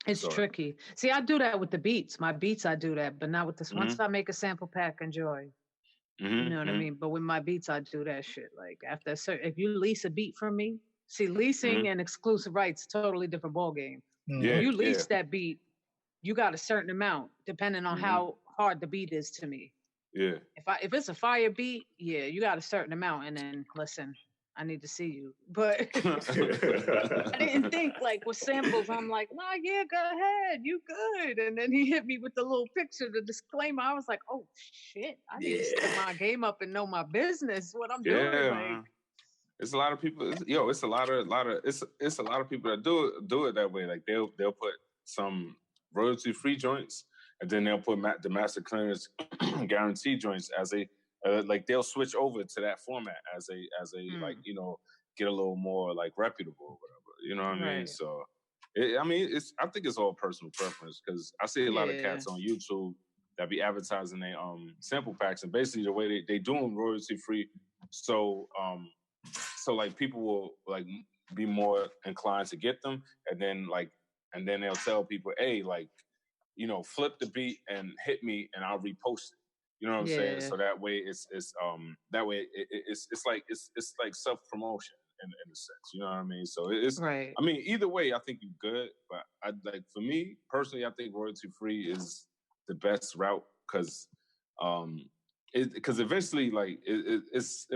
it's tricky. See, I do that with the beats. My beats, I do that, but not with this. Once I make a sample pack, enjoy. You know what I mean? But with my beats, I do that shit. Like after a certain, if you lease a beat from me, see, leasing and exclusive rights, totally different ball game. Yeah, when you lease that beat, you got a certain amount depending on how hard the beat is to me. Yeah. If it's a fire beat, yeah, you got a certain amount, and then listen, I need to see you. But I didn't think like with samples. I'm like, nah, yeah, go ahead, you good. And then he hit me with the little picture, the disclaimer. I was like, oh shit, I need to step my game up and know my business, what I'm doing. Like, it's a lot of people. It's a lot of people that do it that way. Like they'll put some royalty-free joints, and then they'll put the master clearance guarantee joints as a like they'll switch over to that format as a like, you know, get a little more like reputable or whatever. You know what I mean? So, I think it's all personal preference, because I see a lot of cats on YouTube that be advertising their sample packs, and basically the way they do them royalty-free. So like people will like be more inclined to get them, and then they'll tell people, hey, like, you know, flip the beat and hit me and I'll repost it. You know what I'm saying? So that way it's like self-promotion in a sense. You know what I mean? So it's right. I mean, either way, I think you're good, but I like, for me personally, I think royalty-free is the best route, because eventually, like, it's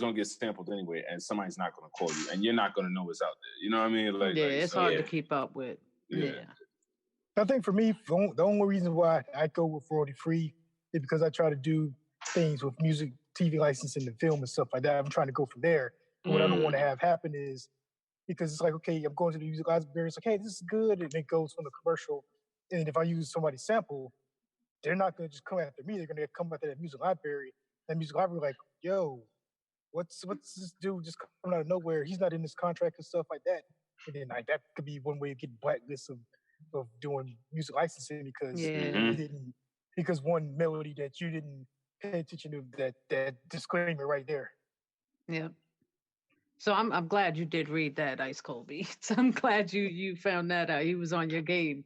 gonna get sampled anyway, and somebody's not gonna call you, and you're not gonna know it's out there. You know what I mean? Like, it's hard to keep up with. Yeah. I think for me, the only reason why I go with royalty free is because I try to do things with music, TV licensing, and film and stuff like that. I'm trying to go from there. But what I don't want to have happen is, because it's like, okay, I'm going to the music library, it's like, hey, this is good, and it goes from the commercial. And if I use somebody's sample, they're not going to just come after me. They're going to come after that music library. That music library, like, yo, what's this dude just coming out of nowhere? He's not in this contract and stuff like that. And then like that could be one way of getting blacklisted of doing music licensing, because because one melody that you didn't pay attention to, that disclaimer right there. Yeah. So I'm glad you did read that, Ice Cold Beats. I'm glad you found that out. He was on your game.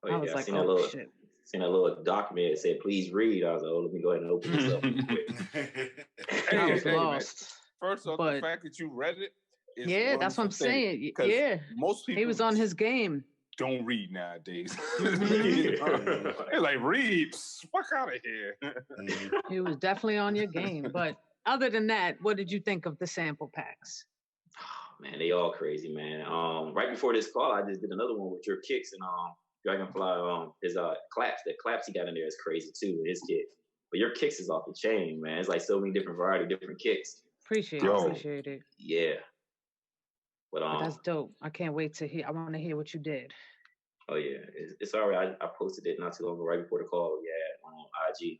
I was like, oh shit. Seen a little document that said, please read. I was like, oh, let me go ahead and open this up real quick. I was lost. First off, the fact that you read it is that's what I'm saying. Yeah. Most people, he was on his game. Don't read nowadays. They're like, read, fuck out of here. He was definitely on your game. But other than that, what did you think of the sample packs? Oh, man, they all crazy, man. Right before this call, I just did another one with your kicks and Dragonfly, his claps. The claps he got in there is crazy too with his kit. But your kicks is off the chain, man. It's like so many different variety, different kicks. Appreciate it. Yeah. But that's dope. I can't wait to hear. I want to hear what you did. Oh yeah, it's all right. I posted it not too long ago, right before the call. Yeah, on IG.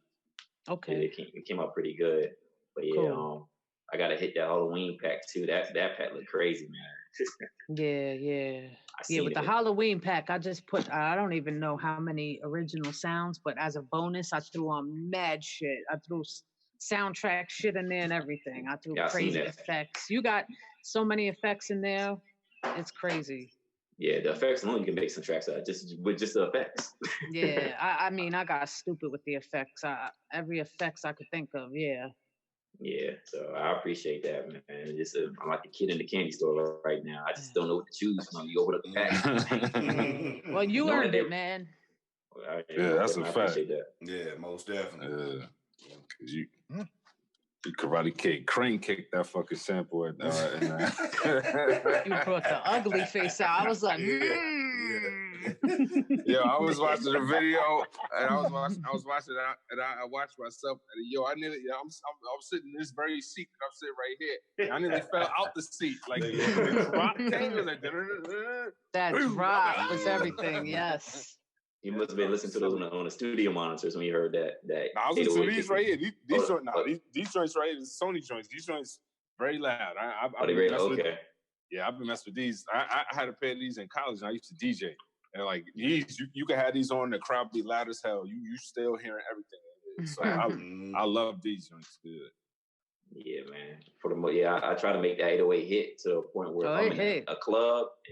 Okay. It came out pretty good. But yeah, cool. I gotta hit that Halloween pack too. That pack looked crazy, man. Yeah, with the Halloween pack, I just put, I don't even know how many original sounds, but as a bonus, I threw on mad shit. I threw soundtrack shit in there and everything. I threw crazy effects. You got so many effects in there. It's crazy. Yeah, the effects alone, you can make some tracks out with just the effects. Yeah, I mean, I got stupid with the effects. Every effects I could think of, yeah. Yeah, so I appreciate that, man. I'm like a kid in the candy store right now. I just don't know what to choose from. You open up the pack. Well, you earned it, man. Yeah, that's a fact. Yeah, most definitely. You karate kick, crane kicked that fucking sample. You brought the ugly face out. I was like, Yo, I was watching the video, and I was watching it, and I watched myself. And I'm sitting in this very seat, and I'm sitting right here. And I nearly fell out the seat, like the drop came, like that drop was everything. Yes. You must have been listening to those on the studio monitors when you heard that. I was listening to these right here. These joints right here, the Sony joints. These joints very loud. I've been messing with these. I had a pair of these in college, and I used to DJ. And like these, you can have these on, the crowd be loud as hell. You still hearing everything. So I love these joints. Yeah, man. For the I try to make that 808 hit to a point where if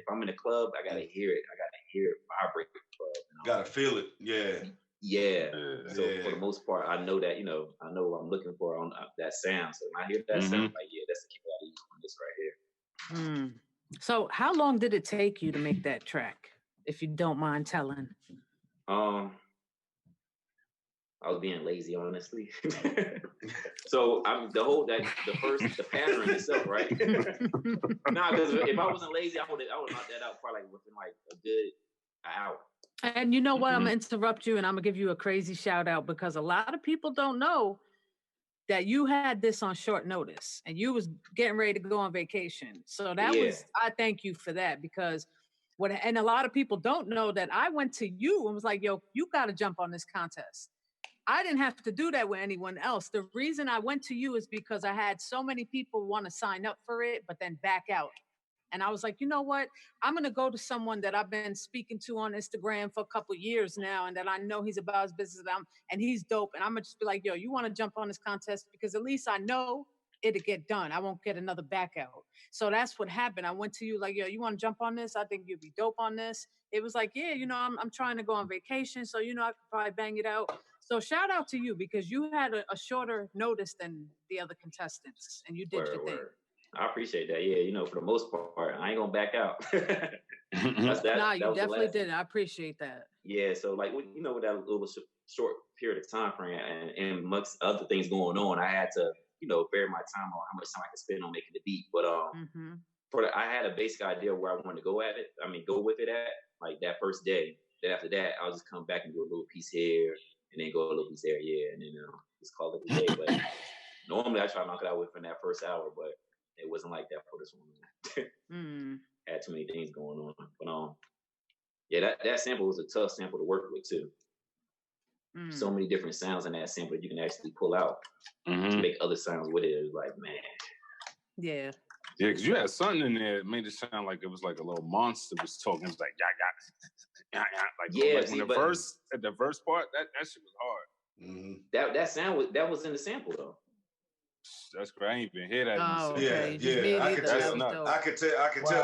I'm in a club, I gotta hear it. I gotta hear it vibrate the club. Gotta feel it. Yeah. Yeah. So for the most part, I know that, I know what I'm looking for on that sound. So when I hear that sound, I'm like, yeah, that's the key I use on this right here. So how long did it take you to make that track, if you don't mind telling? I was being lazy, honestly. So the pattern itself, right? Because if I wasn't lazy, I would knock that out probably within a good hour. And you know what? I'm gonna interrupt you, and I'm gonna give you a crazy shout out because a lot of people don't know that you had this on short notice, and you was getting ready to go on vacation. So that was, I thank you for that because and a lot of people don't know that I went to you and was like, yo, you got to jump on this contest. I didn't have to do that with anyone else. The reason I went to you is because I had so many people want to sign up for it, but then back out. And I was like, you know what? I'm going to go to someone that I've been speaking to on Instagram for a couple of years now, and that I know he's about his business, and he's dope. And I'm going to just be like, yo, you want to jump on this contest? Because at least I know it'll get done. I won't get another back out. So that's what happened. I went to you like, yo, you want to jump on this? I think you'd be dope on this. It was like, yeah, I'm trying to go on vacation. So, I could probably bang it out. So shout out to you because you had a shorter notice than the other contestants and you did your thing. I appreciate that. Yeah, for the most part, I ain't gonna back out. You definitely did. I appreciate that. Yeah, so with that little short period of time frame and amongst other things going on, I had to, bear my time on how much time I could spend on making the beat. But I had a basic idea where I wanted to go with it at that first day. Then after that, I'll just come back and do a little piece here and then go a little piece there, and then just call it a day. But normally I try to knock it out within that first hour, but it wasn't like that for this one. Had too many things going on. But that sample was a tough sample to work with too. So many different sounds in that sample that you can actually pull out to make other sounds with it. It was like, man. Yeah. Yeah, because you had something in there that made it sound like it was like a little monster was talking. It was like, yeah. At the verse part, that shit was hard. That sound was in the sample though. That's great. I ain't even hear that. Oh, okay. Yeah. I could tell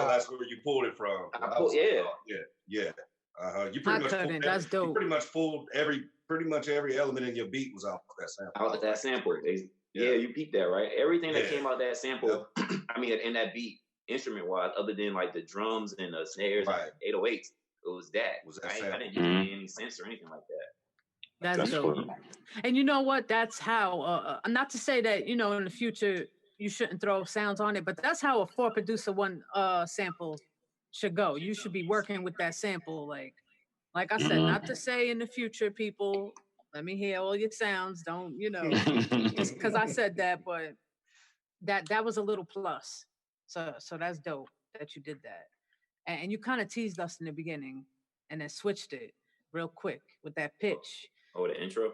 that's where you pulled it from. Yeah. You pretty much pulled pretty much every element in your beat was off of that sample. Out of that sample. Yeah, you peeped that, right? Everything that came out that sample, in that beat, instrument-wise, other than the drums and the snares and 808s, it was that. I didn't use any synths or anything like that. That's dope. Cool. And you know what? That's how, not to say that, in the future, you shouldn't throw sounds on it, but that's how a 4-producer one sample should go. You should be working with that sample. Like I said, not to say in the future, people, let me hear all your sounds. Don't, just because I said that, but that was a little plus. So that's dope that you did that. And you kind of teased us in the beginning and then switched it real quick with that pitch. Oh, the intro?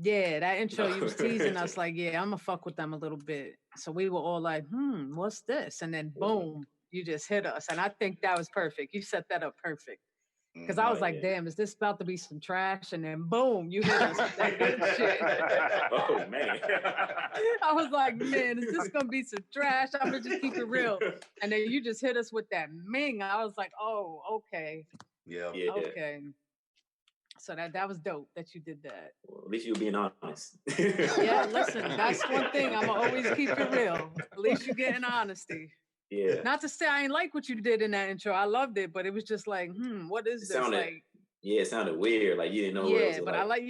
Yeah, that intro, you was teasing us like, yeah, I'm going to fuck with them a little bit. So we were all like, what's this? And then boom, you just hit us. And I think that was perfect. You set that up perfect. Because I was like, damn, is this about to be some trash? And then boom, you hit us with that good shit. Oh, man. I was like, man, is this going to be some trash? I'm going to just keep it real. And then you just hit us with that ming. I was like, oh, okay. Yeah. Okay. So that was dope that you did that. Well, at least you're being honest. Yeah, listen, that's one thing. I'm going to always keep it real. At least you're getting honesty. Yeah. Not to say I ain't like what you did in that intro. I loved it, but it was just like, what is this? It sounded weird. Like you didn't know. Yeah, but I like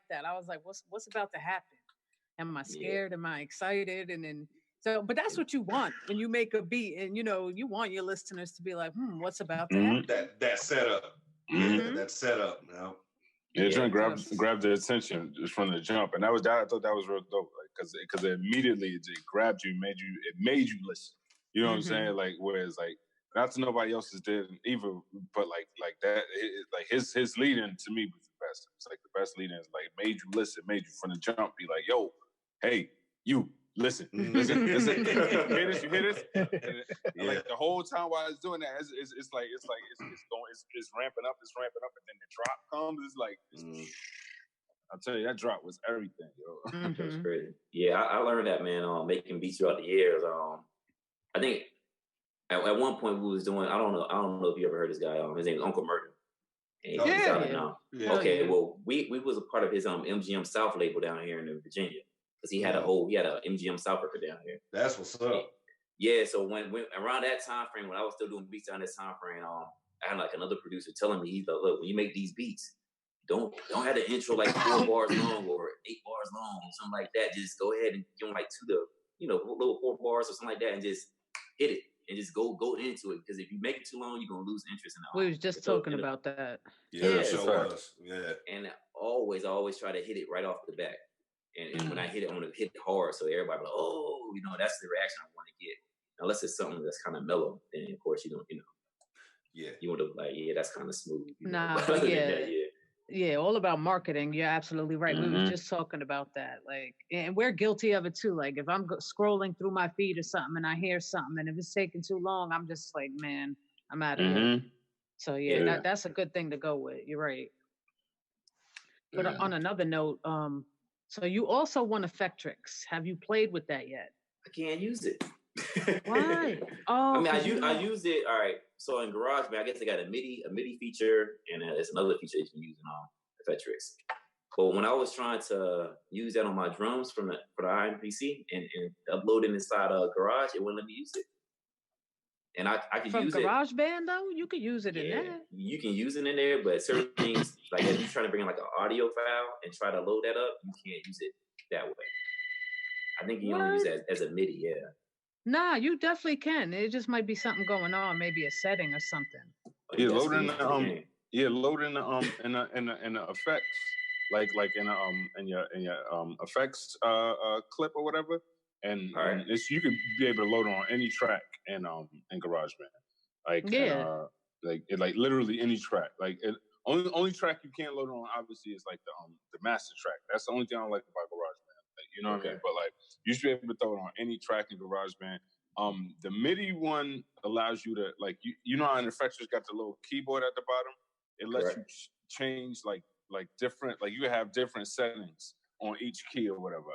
that. I was like, what's about to happen? Am I scared? Am I excited? And then but that's what you want when you make a beat, and you want your listeners to be like, what's about to happen? That setup. Yeah, that setup. Yeah, trying to grab their attention just from the jump, and I thought that was real dope, because immediately it grabbed you, it made you listen. You know what I'm saying? Like, whereas, not to nobody else's did either, but like that, his lead-in to me was the best. It's like the best lead-in. It's like made you listen, made you from the jump be like, yo, hey, you listen. You hear this? And, like the whole time while it's doing that, it's ramping up, and then the drop comes. It's like, I'll tell you, that drop was everything, yo. That was crazy. Yeah, I learned that, man, making beats throughout the years. I think at one point we was doing, I don't know if you ever heard this guy. His name is Uncle Murder. And he's out of now. Yeah. Okay, well, we was a part of his MGM South label down here in Virginia. Because he had a MGM South record down here. That's what's up. Yeah, so when around that time frame, when I was still doing beats down this time frame, I had like another producer telling me, he's like, look, when you make these beats, don't have the intro like 4 bars long or 8 bars long or something like that. Just go ahead and give them like little 4 bars or something like that, and just hit it and just go into it. Because if you make it too long, you're gonna lose interest in it. We was just talking about that. Yeah, sure was. Yeah. And I always try to hit it right off the bat. And when I hit it, I want to hit it hard, so everybody like, oh, that's the reaction I want to get. Unless it's something that's kind of mellow, then of course you don't, yeah, you want to like, yeah, that's kind of smooth. Yeah, all about marketing. You're absolutely right. We were just talking about that, like, and we're guilty of it too. Like, if I'm scrolling through my feed or something and I hear something, and if it's taking too long, I'm just like, man, I'm out of here. So that's a good thing to go with. You're right. But on another note, so you also want Effectrix. Have you played with that yet? I can't use it. Why? Oh, I mean, I use it. All right. So in GarageBand, I guess they got a MIDI feature, and it's another feature you can use in Effectrix. But when I was trying to use that on my drums for the impc and upload it inside Garage, it wouldn't let me use it. And I could use it. From GarageBand though, you could use it in there. You can use it in there, but certain things, like if you're trying to bring in like an audio file and try to load that up, you can't use it that way. I think you only use it as a MIDI, yeah. Nah, you definitely can. It just might be something going on, maybe a setting or something. Load in the effects, like in your effects clip or whatever, and it's, you could be able to load it on any track in GarageBand, like literally any track. Like only track you can't load it on obviously is like the master track. That's the only thing I don't like about GarageBand. Like, you know what I mean? But like you should be able to throw it on any track in GarageBand. The MIDI one allows you to, like, you know how in Effectrix got the little keyboard at the bottom? It lets you change like different, like you have different settings on each key or whatever.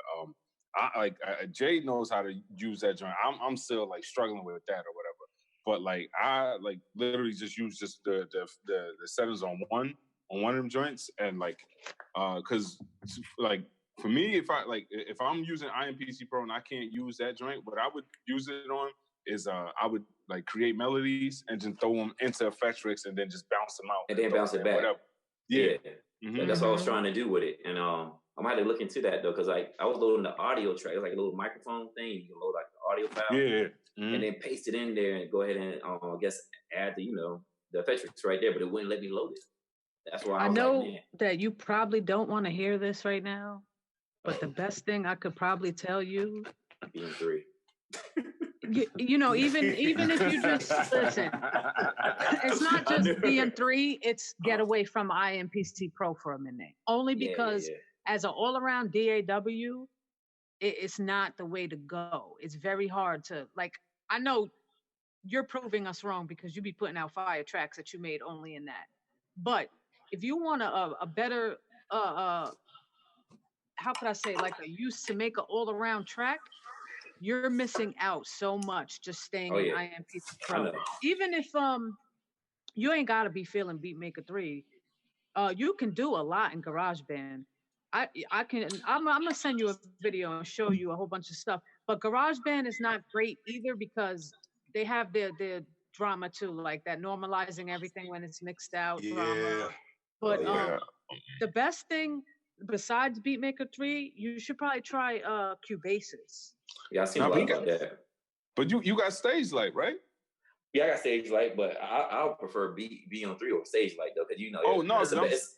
Jay knows how to use that joint. I'm still like struggling with that or whatever. But like I like literally just use just the settings on one of them joints, and like because like for me, if I'm using IMPC Pro and I can't use that joint, what I would use it on is I would like create melodies and then throw them into Effectrix and then just bounce them out and then bounce it back. Whatever. Yeah. So that's what I was trying to do with it, and I might have to look into that though, because like I was loading the audio track. It's like a little microphone thing. You can load like the audio file, and then paste it in there and go ahead and I guess add the Effectrix right there, but it wouldn't let me load it. That's why I know that you probably don't want to hear this right now. But the best thing I could probably tell you, being 3. Even if you just listen, it's not just being 3. It's get away from IMPC Pro for a minute. Only because as an all-around DAW, it's not the way to go. It's very hard to like. I know you're proving us wrong because you be putting out fire tracks that you made only in that. But if you want a better how could I say, like a use to make an all-around track, you're missing out so much just staying in IMPC Pro. Even if you ain't gotta be feeling Beatmaker 3, you can do a lot in GarageBand. I'm gonna send you a video and show you a whole bunch of stuff. But GarageBand is not great either because they have their drama too, like that normalizing everything when it's mixed out drama. But the best thing besides Beatmaker 3, you should probably try Cubasis. Yeah, I seen a lot about that. But you got Stagelight, right? Yeah, I got Stagelight, but I prefer be on 3 over Stagelight though, because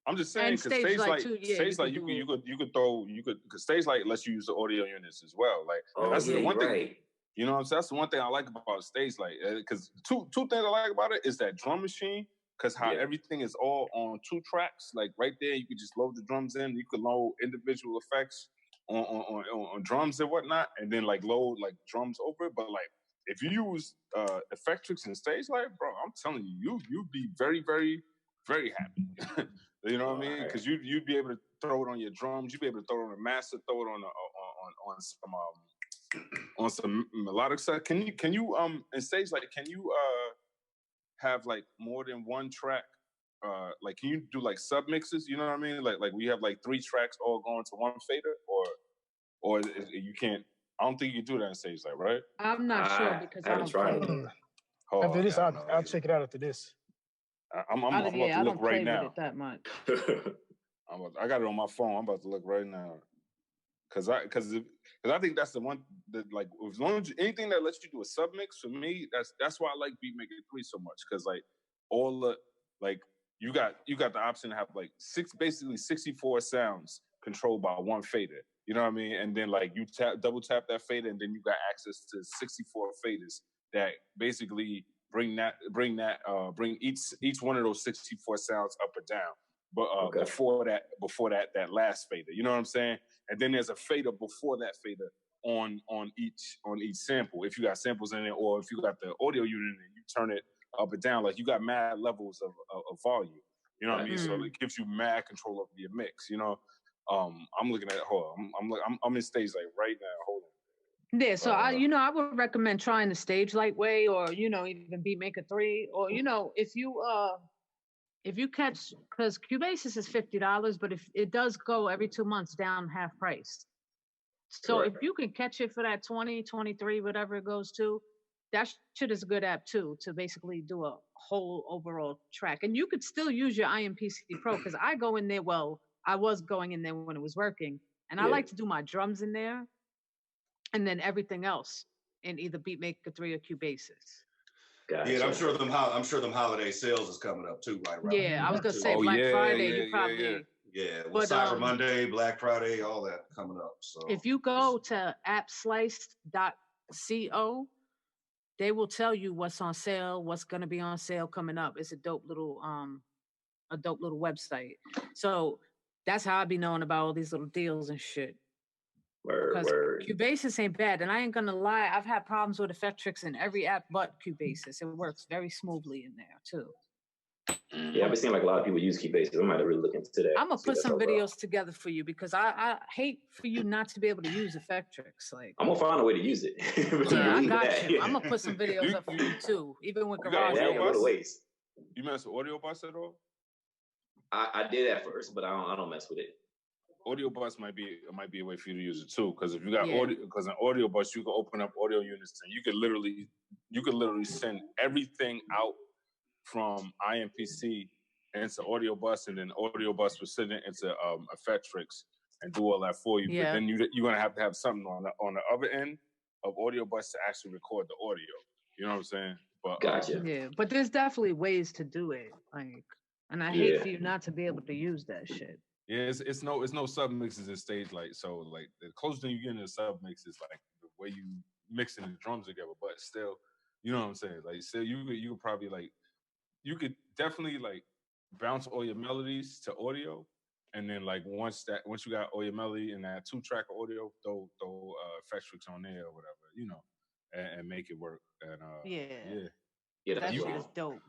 I'm just saying because Stagelight you could throw because Stagelight lets you use the audio units as well. Like that's the one thing. You know what I'm saying? That's the one thing I like about Stagelight. Because two things I like about it is that drum machine. Because how everything is all on 2 tracks, like right there, you could just load the drums in. You could load individual effects on drums and whatnot, and then like load like drums over it. But like if you use Effectrix and Stagelight, bro, I'm telling you, you'd be very, very, very happy. You know what I mean? Because you'd be able to throw it on your drums. You'd be able to throw it on a master, throw it on some melodic stuff. Can you in stage, like, can you have like more than one track? Like, can you do like sub mixes? You know what I mean? Like we have like 3 tracks all going to one fader, or you can't. I don't think you can do that in stage, like, right? I'm not sure because I don't tried play it. After this, I'll check it out after this. I'm about to look right now. With it that much. I got it on my phone. I'm about to look right now. Cause I think that's the one that, like, as long as anything that lets you do a sub mix, for me, that's why I like Beatmaker 3 so much. Cause like all the, like, you got the option to have like basically 64 sounds controlled by one fader. You know what I mean? And then like you double tap that fader, and then you got access to 64 faders that basically bring each one of those 64 sounds up or down. But before that last fader, you know what I'm saying? And then there's a fader before that fader on each sample. If you got samples in it, or if you got the audio unit in it, you turn it up and down. Like, you got mad levels of volume. You know what I mean? So it gives you mad control over your mix. You know, I'm looking at I'm in stage like right now. Hold on. Yeah, so I would recommend trying the stagelight way, or even Beatmaker 3, or if you catch, because Cubasis is $50, but if it does go every 2 months down half price. So if you can catch it for that 20, 23, whatever it goes to, that shit is a good app too, to basically do a whole overall track. And you could still use your impc Pro, because I go in there, I was going in there when it was working, and I like to do my drums in there, and then everything else in either Beatmaker 3 or Cubasis. Gotcha. Yeah, I'm sure them holiday sales is coming up too, right around. Yeah, I was gonna say Black Friday. You probably well, Cyber Monday, Black Friday, all that coming up. So if you go to appsliced.co, they will tell you what's on sale, what's gonna be on sale coming up. It's a dope little website. So that's how I be knowing about all these little deals and shit. Because Cubasis ain't bad, and I ain't gonna lie, I've had problems with Effectrix in every app but Cubasis. It works very smoothly in there too. Yeah, I've been seeing like a lot of people use Cubasis. I might have really look into that. I'm gonna put some videos together for you, because I hate for you not to be able to use Effectrix. Like, I'm gonna find a way to use it. Yeah, I got you. I'm gonna put some videos up for you too, even with Garageband. You mess with Audio Bus at all? I did at first, but I don't mess with it. Audio Bus might be a way for you to use it too, because if you got audio, because in Audio Bus you can open up audio units, and you could literally send everything out from IMPC into Audio Bus, and then Audio Bus will send it into Effectrix and do all that for you. Yeah. But then you're gonna have to have something on the other end of Audio Bus to actually record the audio. You know what I'm saying? But gotcha. Yeah, but there's definitely ways to do it. Like, and I hate for you not to be able to use that shit. Yeah, it's no sub mixes in stage, like, so like the closer you get into the sub mix is like the way you mixing the drums together, but still, you know what I'm saying? Like, still you could probably like, you could definitely like bounce all your melodies to audio, and then like once you got all your melody and that 2-track audio, throw Effectrix on there or whatever, and make it work. And that shit is dope.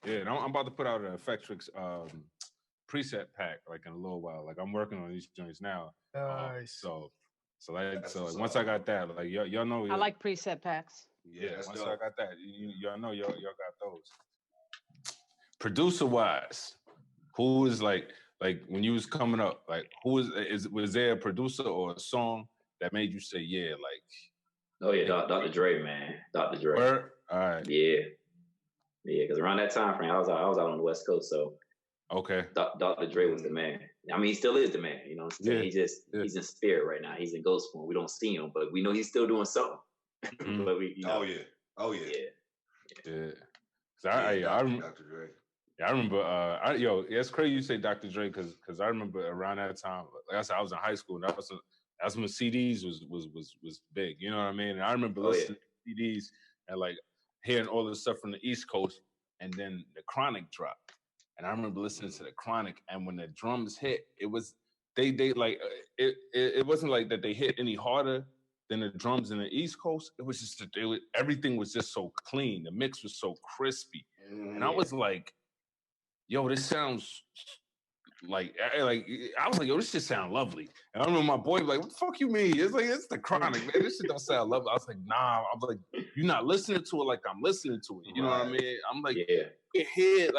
And I'm about to put out an Effectrix preset pack like in a little while. Like, I'm working on these joints now. Nice. So once I got that, like y'all know. I like preset packs. Yeah, once I got that, y'all know y'all got those. Producer wise, who is like when you was coming up, like was there a producer or a song that made you say like? Oh yeah, Dr. Dre, man, Dr. Dre. All right. Yeah, because around that time frame, I was out on the West Coast, so. Okay. Dr. Dre was the man. I mean, he still is the man. You know what I'm saying? He's in spirit right now. He's in ghost form. We don't see him, but we know he's still doing something. But Oh yeah. I remember Dr. Dre. Yeah, I remember. It's crazy you say Dr. Dre because I remember around that time. Like I said, I was in high school, and that's when CDs was big. You know what I mean? And I remember listening to CDs and like hearing all this stuff from the East Coast, and then the Chronic dropped. And I remember listening to the Chronic, and when the drums hit, it was they like it wasn't like that they hit any harder than the drums in the East Coast. It was just everything was just so clean. The mix was so crispy, and I was like, yo, this sounds like I was like, yo, this shit sound lovely. And I remember my boy was like, what the fuck you mean? It's like, it's the Chronic, man. This shit don't sound lovely. I was like, nah. I was like, you're not listening to it like I'm listening to it. You know what I mean? I'm like, you could hear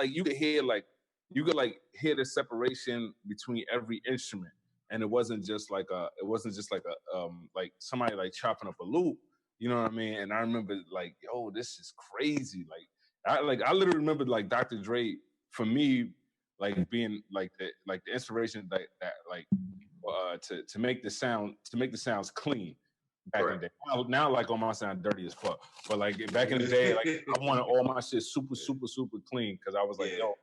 the separation between every instrument. And it wasn't just like like somebody like chopping up a loop. You know what I mean? And I remember like, yo, this is crazy. I literally remember like Dr. Dre, for me, like being like the inspiration to make the sounds clean back in the day. Now like all my sound dirty as fuck. But like back in the day, like I wanted all my shit super, super, super clean because I was like, yo,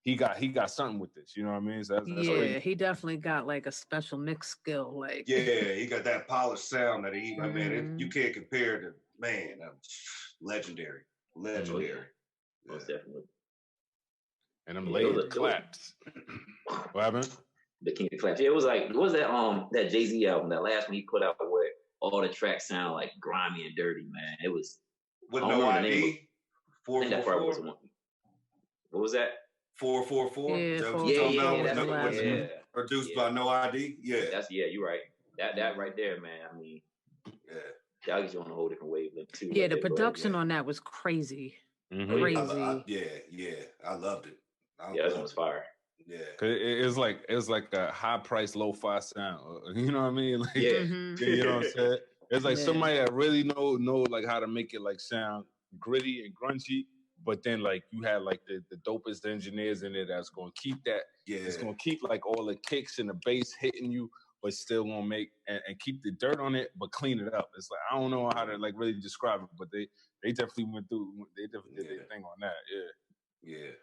he got something with this, you know what I mean? So that's crazy. He definitely got like a special mix skill. Like he got that polished sound that I mean, you can't compare to legendary. Most definitely. And them laid claps. What happened? The King of Claps. Yeah, it was like, what was that Jay-Z album, that last one he put out where all the tracks sound like grimy and dirty, man. It was with no ID. 444. What was that? 444. Yeah. Produced by No ID. Yeah. You're right. That right there, man. I mean, that'll get you on a whole different wavelength too. Yeah, the production on that was crazy. Mm-hmm. Crazy. I loved it. That one was fire. Yeah, cause it was like a high price lo-fi sound. You know what I mean? Like, you know what I'm saying? It's like somebody that really know like how to make it like sound gritty and grungy, but then like you have like the dopest engineers in it that's gonna keep that. Yeah, it's gonna keep like all the kicks and the bass hitting you, but still gonna make and keep the dirt on it, but clean it up. It's like I don't know how to like really describe it, but they definitely went through. They definitely did their thing on that. Yeah.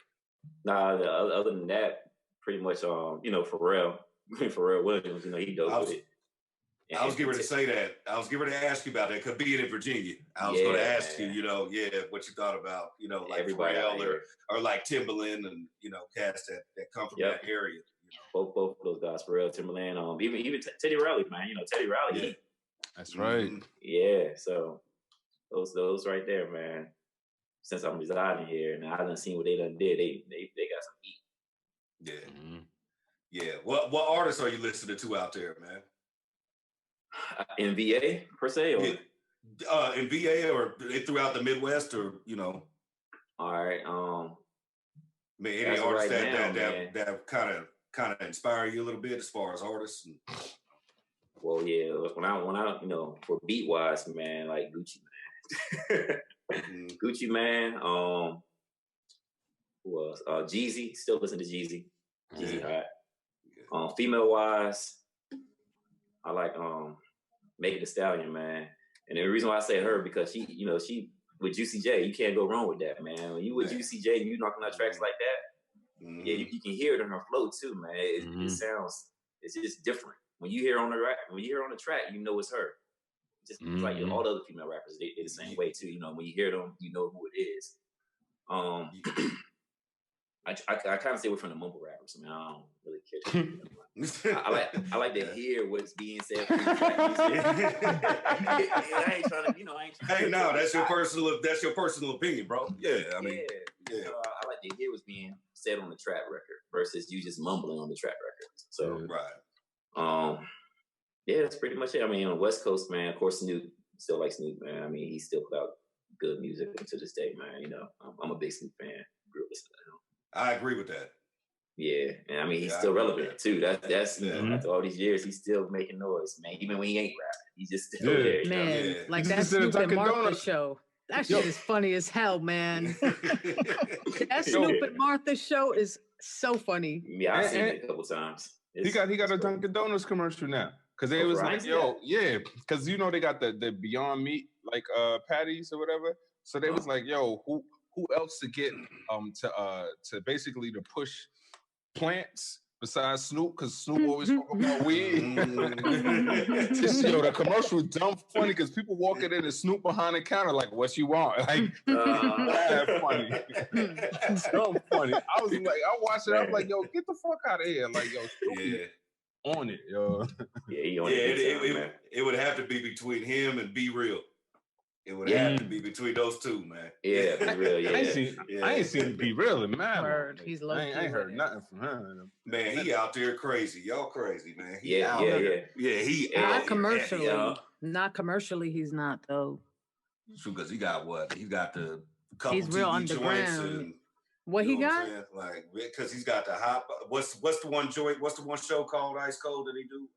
Nah, other than that, pretty much, Pharrell Williams, he dope with it. I was getting ready to say that. I was getting ready to ask you about that. Because being in Virginia, I was going to ask you, what you thought about, like everybody Pharrell or like Timbaland and, cats that come from that area. Both of those guys, Pharrell, Timbaland, even Teddy Riley, man. Teddy Riley. Yeah. That's right. Yeah, so those right there, man. Since I'm residing here, and I done seen what they done did, they got some heat. Yeah. Mm-hmm. Yeah. What artists are you listening to out there, man? In VA per se, or in VA or throughout the Midwest, or All right. Any artists that kind of inspire you a little bit as far as artists. Well, yeah. When I for beat wise, man, like Gucci Man. Gucci Man, who else? Jeezy, still listen to Jeezy. Jeezy hot. Female wise, I like Megan Thee Stallion, man. And the reason why I say her because she with Juicy J, you can't go wrong with that, man. When you with Juicy J, you knocking out tracks like that, you can hear it in her flow too, man. It sounds, it's just different. When you hear on the track, you know it's her. Just like all the other female rappers, they're the same way too. When you hear them, you know who it is. I kind of stay away from the mumble rappers. I mean, I don't really care. I like to hear what's being said. I ain't trying to, Hey, no, that's your personal opinion, bro. Yeah, I mean, I like to hear what's being said on the track record versus you just mumbling on the track record. So yeah, that's pretty much it. I mean, on the West Coast, man, of course, Snoop, still like Snoop, man. I mean, he still put out good music to this day, man. I'm a big Snoop fan. Grew up listening to him. I agree with that. Yeah, and I mean, he's still relevant too. That's after all these years, he's still making noise, man. Even when he ain't rapping, he's just still there. Man, like that Snoop and Martha show. That shit is funny as hell, man. That Snoop and Martha show is so funny. Yeah, I've seen it a couple times. He got a Dunkin' Donuts commercial now. Cause they was like, cause they got the Beyond Meat like patties or whatever. So they was like, yo, who else to get to basically to push plants besides Snoop? Cause Snoop always talk about weed. The commercial was dumb funny because people walking in and Snoop behind the counter like, what you want? Like, funny. So funny. I was like, I watched it. I was like, yo, get the fuck out of here. Like, yo, Snoop on it, yo. Yeah, he on it. It would have to be between him and Be Real. It would have to be between those two, man. Yeah, Be Real. Yeah, I ain't seen Be Real in man. Word. He's low. I ain't heard nothing from him. Man, he out there crazy. Y'all crazy, man. Yeah. He not commercially. Not commercially. He's not though. Because he got what? He got the couple he's real TV underground. And, what he got? Like, because he's got the hot. What's the one joint? What's the one show called Ice Cold that he do?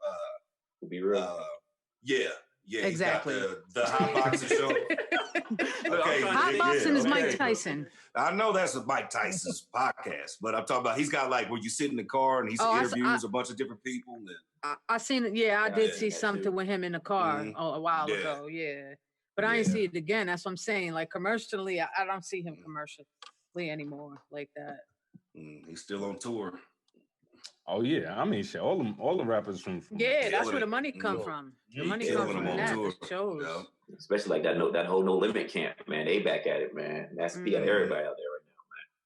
Be Real. Yeah, exactly. He's got the hot boxing show. Okay, hot boxing is Mike Tyson. I know that's Mike Tyson's podcast, but I'm talking about he's got like where you sit in the car and he interviews a bunch of different people. And, I seen it. Yeah, I did see something with him in the car a while ago. Yeah, but I didn't see it again. That's what I'm saying. Like commercially, I don't see him commercially anymore like that. He's still on tour. Oh yeah, I mean, shit. All the rappers from that's where the money come from. The money comes from that. The shows, especially like that whole No Limit camp, man. They back at it, man. That's everybody out there right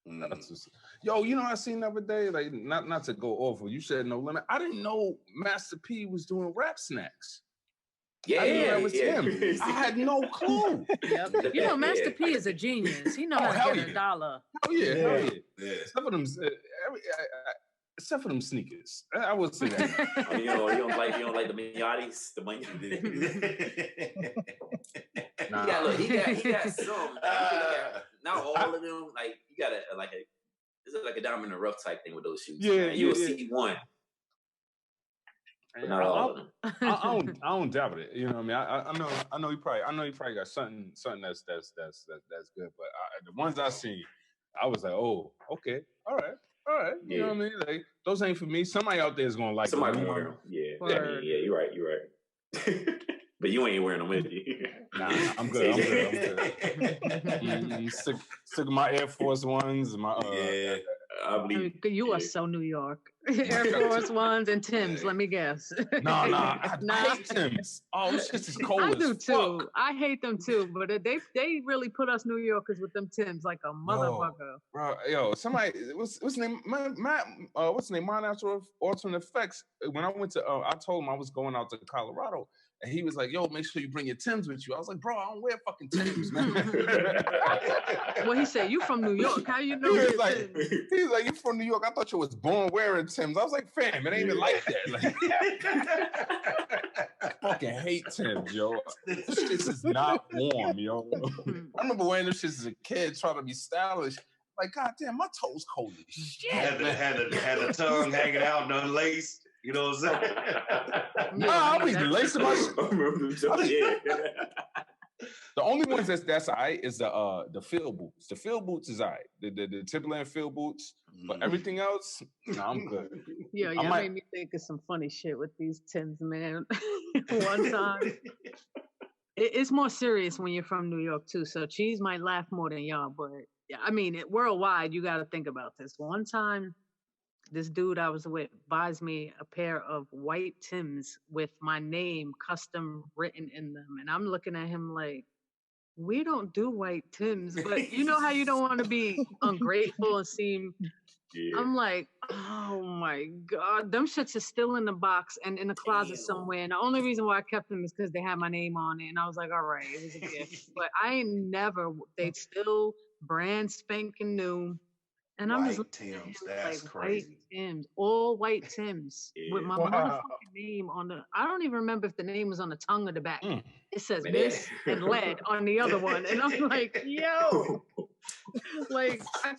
now, man. That's just, yo, you know, I seen the other day, like not to go off. You said No Limit. I didn't know Master P was doing rap snacks. Yeah, I didn't know that was him. I had no clue. Yep. You know, Master P is a genius. He knows how to get a dollar. Oh yeah. Some of them. Except for them sneakers, I would say that. You don't like the Minottis, the money. Nah. He got some. Not all of them. Like you got this is like a diamond in the rough type thing with those shoes. Yeah, you'll see one. But not all of them. I don't doubt it. You know what I mean? I know you probably got something that's good. But the ones I seen, I was like, oh, okay, all right. You know what I mean? Like those ain't for me. Somebody out there is gonna like somebody wear them. Yeah, you're right. But you ain't wearing them, is you? Nah, I'm good. I'm sick of my Air Force Ones. I believe you are so New York. Air Force Ones and Timbs. Let me guess. Nah. I hate Timbs. Oh, this shit is cold. I do too. I hate them too. But they really put us New Yorkers with them Timbs like a motherfucker. Bro, yo, somebody. What's his name? What's his name? MindAlteringFX. When I went to, I told him I was going out to Colorado. And he was like, yo, make sure you bring your Timbs with you. I was like, bro, I don't wear fucking Timbs, man. Well, he said, you from New York. How you know? He was like, you from New York. I thought you was born wearing Timbs. I was like, fam, it ain't even like that. Like, I fucking hate Timbs, yo. This shit is not warm, yo. I remember wearing this shit as a kid, trying to be stylish. Like, goddamn, my toes cold as shit. Had the tongue hanging out and unlaced. You know what I'm saying? I'll be lacing my shit. The only ones that's all right is the field boots. The field boots is all right. The Timberland field boots. But everything else, I'm good. Yeah, made me think of some funny shit with these Timbs, man. One time. It's more serious when you're from New York, too. So Cheese might laugh more than y'all. But, yeah, I mean, worldwide, you got to think about this. One time, this dude I was with buys me a pair of white Timbs with my name custom written in them. And I'm looking at him like, we don't do white Timbs, but you know how you don't want to be ungrateful and seem... Yeah. I'm like, oh my God, them shits are still in the box and in the closet somewhere. And the only reason why I kept them is because they had my name on it. And I was like, all right, it was a gift. But I ain't they still brand spanking new. And I'm just Timbs, that's like, crazy. White Timbs, all white Timbs with my motherfucking name on the. I don't even remember if the name was on the tongue or the back. It says Miss and Led on the other one, and I'm like, yo, like I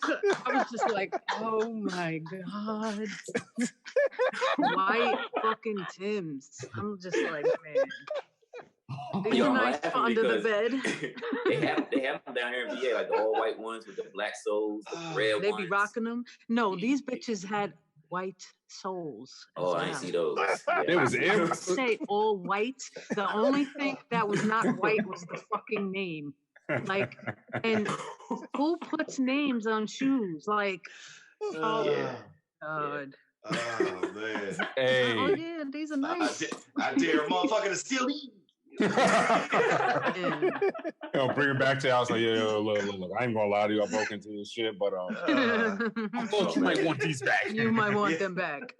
was just like, oh my God, white fucking Timbs. I'm just like, man. These are nice for under the bed. they have them down here in VA, like the all white ones with the black soles, the red they ones. Be rocking them. No, these bitches had white soles. Oh, I didn't see those. It was say all white. The only thing that was not white was the fucking name. Like, and who puts names on shoes? Like, God. Oh man. Hey. Oh yeah, these are nice. I dare a motherfucker to steal these. Bring it back to the house. Like, look, I ain't gonna lie to you. I broke into this shit, but I thought you might want these back. You might want them back.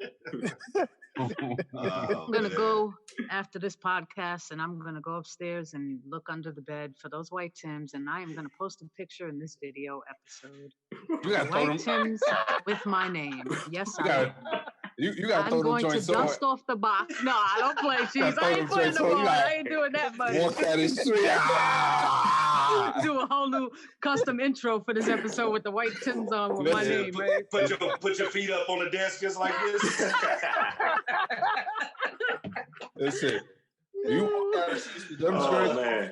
I'm gonna go after this podcast, and I'm gonna go upstairs and look under the bed for those white Tims, and I am gonna post a picture in this video episode. White Tims with my name. Yes, I am. You got to throw them joints on. I'm going to dust off the box. No, I don't play Cheese. I ain't putting them on. I ain't doing that much. Walk out the street. Do a whole new custom intro for this episode with the white Tims on with my name, man. Put your feet up on the desk just like this. Listen, you walk out the street, them straight.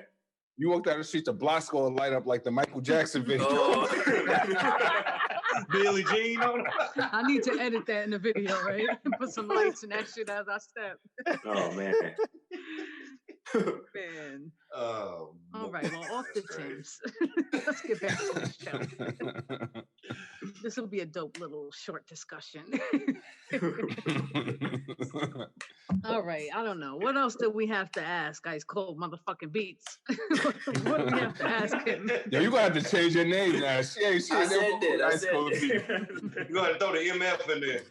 You walked out the street, the block's gonna light up like the Michael Jackson video. Billie Jean on it. I need to edit that in the video, right? Put some lights and that shit as I step. Oh man. Man. Oh. All right, well, off the Tims. Let's get back to the show. This will be a dope little short discussion. All right, I don't know. What else do we have to ask Ice Cold motherfucking Beats? What do we have to ask him? Yo, you gonna have to change your name now. I said that. Ice Cold Beats. You gotta throw the MF in there.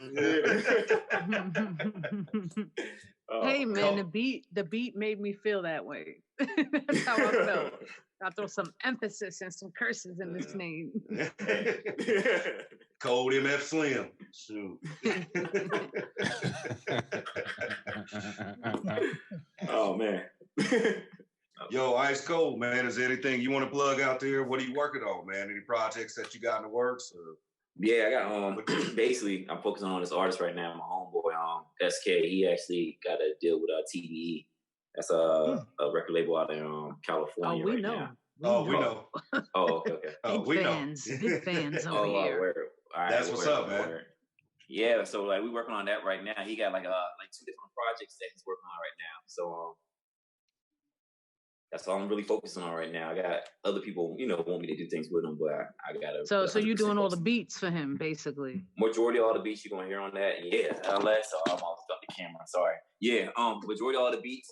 Hey man, the beat made me feel that way. That's how I felt. I throw some emphasis and some curses in this name. Cold MF Slim. Shoot. Oh man. Yo, Ice Cold, man. Is there anything you want to plug out there? What are you working on, man? Any projects that you got in the works? Or? Yeah, I got basically I'm focusing on this artist right now, my homeboy, SK. He actually got a deal with TDE. That's a record label out in California. We know. We know. Oh, okay. Big fans over here. All right, that's what's up, man. Yeah, so like we're working on that right now. He got like 2 different projects that he's working on right now. So that's all I'm really focusing on right now. I got other people, want me to do things with him, but I gotta. So you're doing all the beats for him, basically. Majority of all the beats you're gonna hear on that. Yeah, so I'm off the camera. Sorry. Yeah, majority of all the beats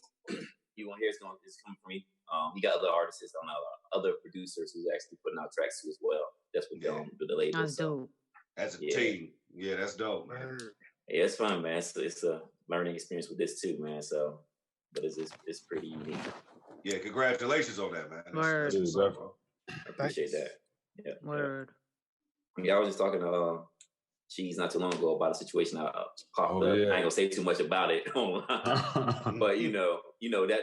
you're gonna hear is coming from me. He got other artists on other producers who's actually putting out tracks too as well. That's what the label. That's dope. As a team, yeah, that's dope, man. Yeah, it's fun, man. It's a learning experience with this too, man. So, but it's pretty unique. Yeah, congratulations on that, man. Word. I appreciate that. Yeah. Word. Yeah, I was just talking to Cheez not too long ago about a situation that popped up. Yeah. I ain't gonna say too much about it online, but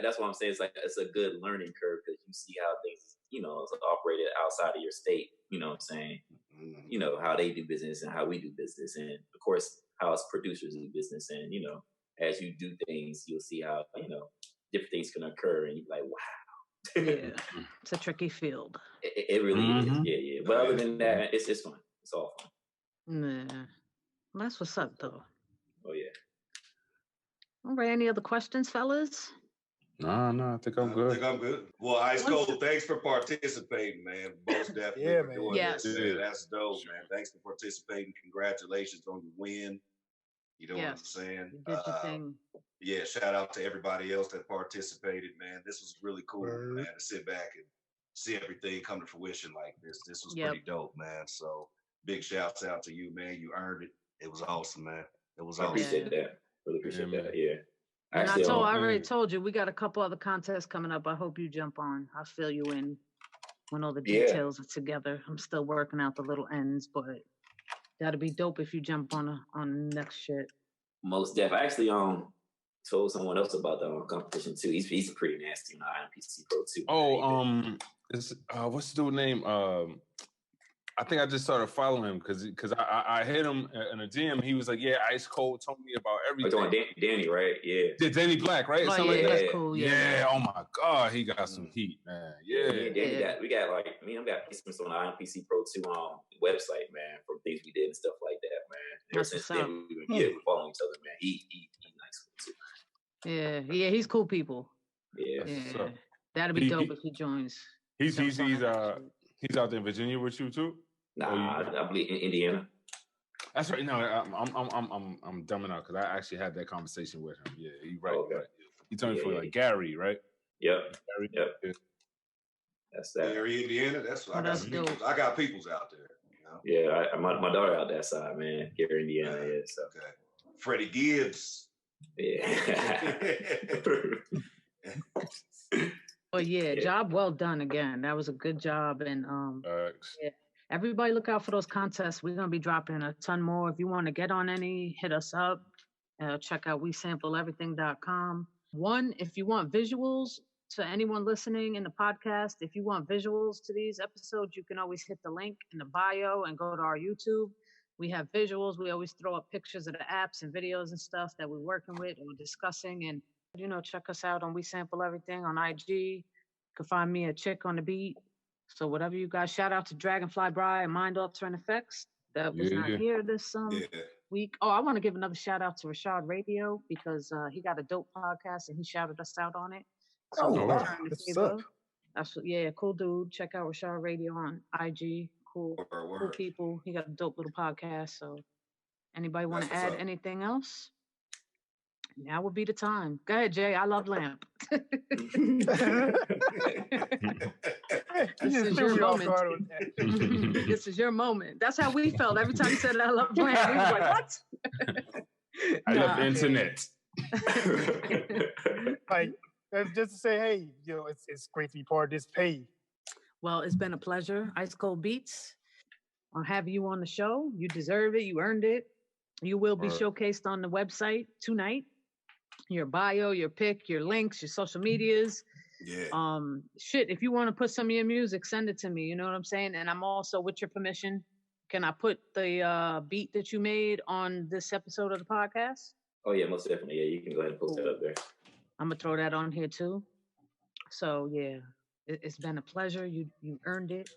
that's what I'm saying. It's a good learning curve because you see how things, is operated outside of your state. You know what I'm saying? Mm-hmm. How they do business and how we do business, and of course how us producers do business. And as you do things, you'll see how different things can occur, and you're like, wow. Yeah, it's a tricky field. It really is. Yeah. But other than that, it's fun. It's all fun. Nah, that's what's up, though. Oh yeah. All right. Any other questions, fellas? No, I think I'm good. Well, Ice Cold, thanks for participating, man. Most definitely. Yeah, man. Yes. Yeah, that's dope, man. Thanks for participating. Congratulations on your win. You know what I'm saying? You did your thing. Yeah, shout out to everybody else that participated, man. This was really cool, man, to sit back and see everything come to fruition like this. This was pretty dope, man. So big shouts out to you, man. You earned it. It was awesome, man. It was awesome. I appreciate that. Really appreciate that. Yeah. And I already told you, we got a couple other contests coming up. I hope you jump on. I'll fill you in when all the details are together. I'm still working out the little ends, but that'd be dope if you jump on next shit. Most def. I actually told someone else about the competition too. He's pretty nasty on IMPC Pro too. Oh, what's the dude's name? I think I just started following him because I hit him in a DM. He was like, "Yeah, Ice Cold told me about everything." Oh, Danny, right? Yeah. Danny Black, right? Oh, yeah, that's cool. Yeah. Oh my God, he got some heat, man. Yeah. We got placements on the IMPC Pro 2 website, man, from things we did and stuff like that, man. That's what's up. We're following each other, man. He's nice too. Yeah, he's cool people. Yeah. That'd be dope if he joins. He's out there in Virginia with you too. Nah, I believe in Indiana. That's right. No, I'm dumbing out because I actually had that conversation with him. Yeah, you're right. Okay. Right. He told me for Gary, right? Yep. Gary. Yep. Yeah. That's that. Gary, Indiana. That's what I got peoples out there. Yeah, my daughter out that side, man. Gary, Indiana. Yeah. So. Okay. Freddie Gibbs. Yeah. Well, yeah, job well done again. That was a good job. And yeah, everybody look out for those contests. We're gonna be dropping a ton more. If you want to get on any, hit us up. Check out WeSampleEverything.com. One, if you want visuals, to anyone listening in the podcast, if you want visuals to these episodes, you can always hit the link in the bio and go to our YouTube. We have visuals. We always throw up pictures of the apps and videos and stuff that we're working with or discussing. And, check us out on We Sample Everything on IG. You can find me a chick on the beat. So whatever you guys, shout out to DragonFlyBry and MindAlteringFX that was not here this week. Oh, I want to give another shout out to Rashad Radio because he got a dope podcast and he shouted us out on it. So that's cool dude. Check out Rashad Radio on IG. Cool people. He got a dope little podcast. So anybody want to add anything else? Now would be the time. Go ahead, Jay. I love Lamp. This is your moment. This is your moment. That's how we felt every time you said I love Lamp. We was like, what? I love the internet. Like, just to say, hey, it's great to be part of this page. Well, it's been a pleasure. Ice Cold Beats. I'll have you on the show. You deserve it. You earned it. You will be showcased on the website tonight. Your bio, your pic, your links, your social medias. Yeah. If you want to put some of your music, send it to me. You know what I'm saying? And I'm also, with your permission, can I put the beat that you made on this episode of the podcast? Oh, yeah, most definitely. Yeah, you can go ahead and post that up there. I'm going to throw that on here, too. So, yeah, it's been a pleasure. You earned it.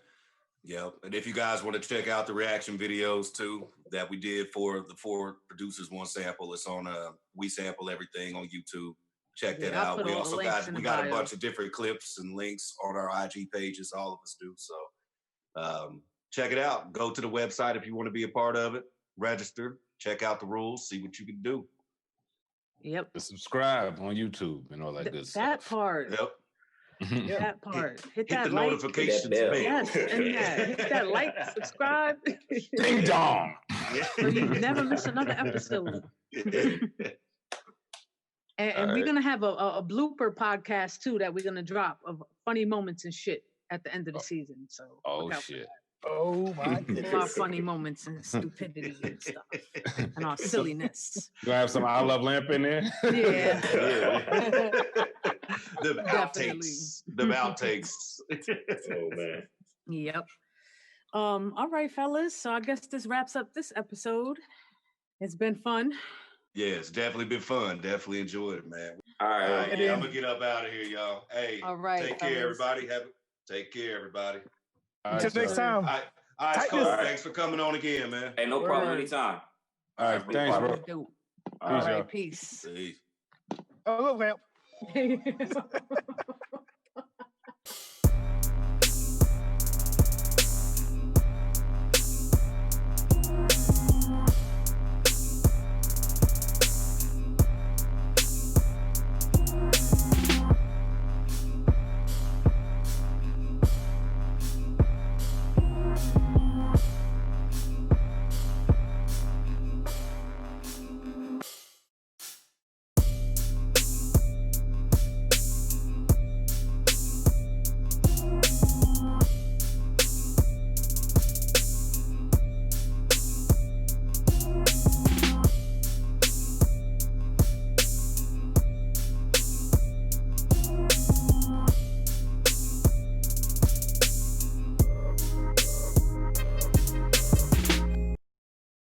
Yeah, and if you guys want to check out the reaction videos, too, that we did for the 4 producers, 1 sample, it's on We Sample Everything on YouTube. Check that out. We also got a bunch of different clips and links on our IG pages. All of us do. So check it out. Go to the website if you want to be a part of it. Register. Check out the rules. See what you can do. Yep. Subscribe on YouTube and all that good stuff. That part. Yep. That part. Hit the like. notifications bell. Yes, and hit that like, subscribe. Ding dong. So you never miss another episode. And we're gonna have a blooper podcast too that we're gonna drop of funny moments and shit at the end of the season. So shit. Oh my goodness. Our funny moments and stupidity and stuff. And our silliness. You gonna have some I Love Lamp in there? Yeah. The outtakes. The outtakes. Oh man. Yep. All right, fellas. So I guess this wraps up this episode. It's been fun. Yeah, it's definitely been fun. Definitely enjoyed it, man. All right. I'm gonna get up out of here, y'all. Hey, all right, take care, everybody. Take care, everybody. Until next time. All right, cool. Thanks for coming on again, man. Hey, no problem. Anytime. All right, thanks, bro. All right, peace. Oh, look, man.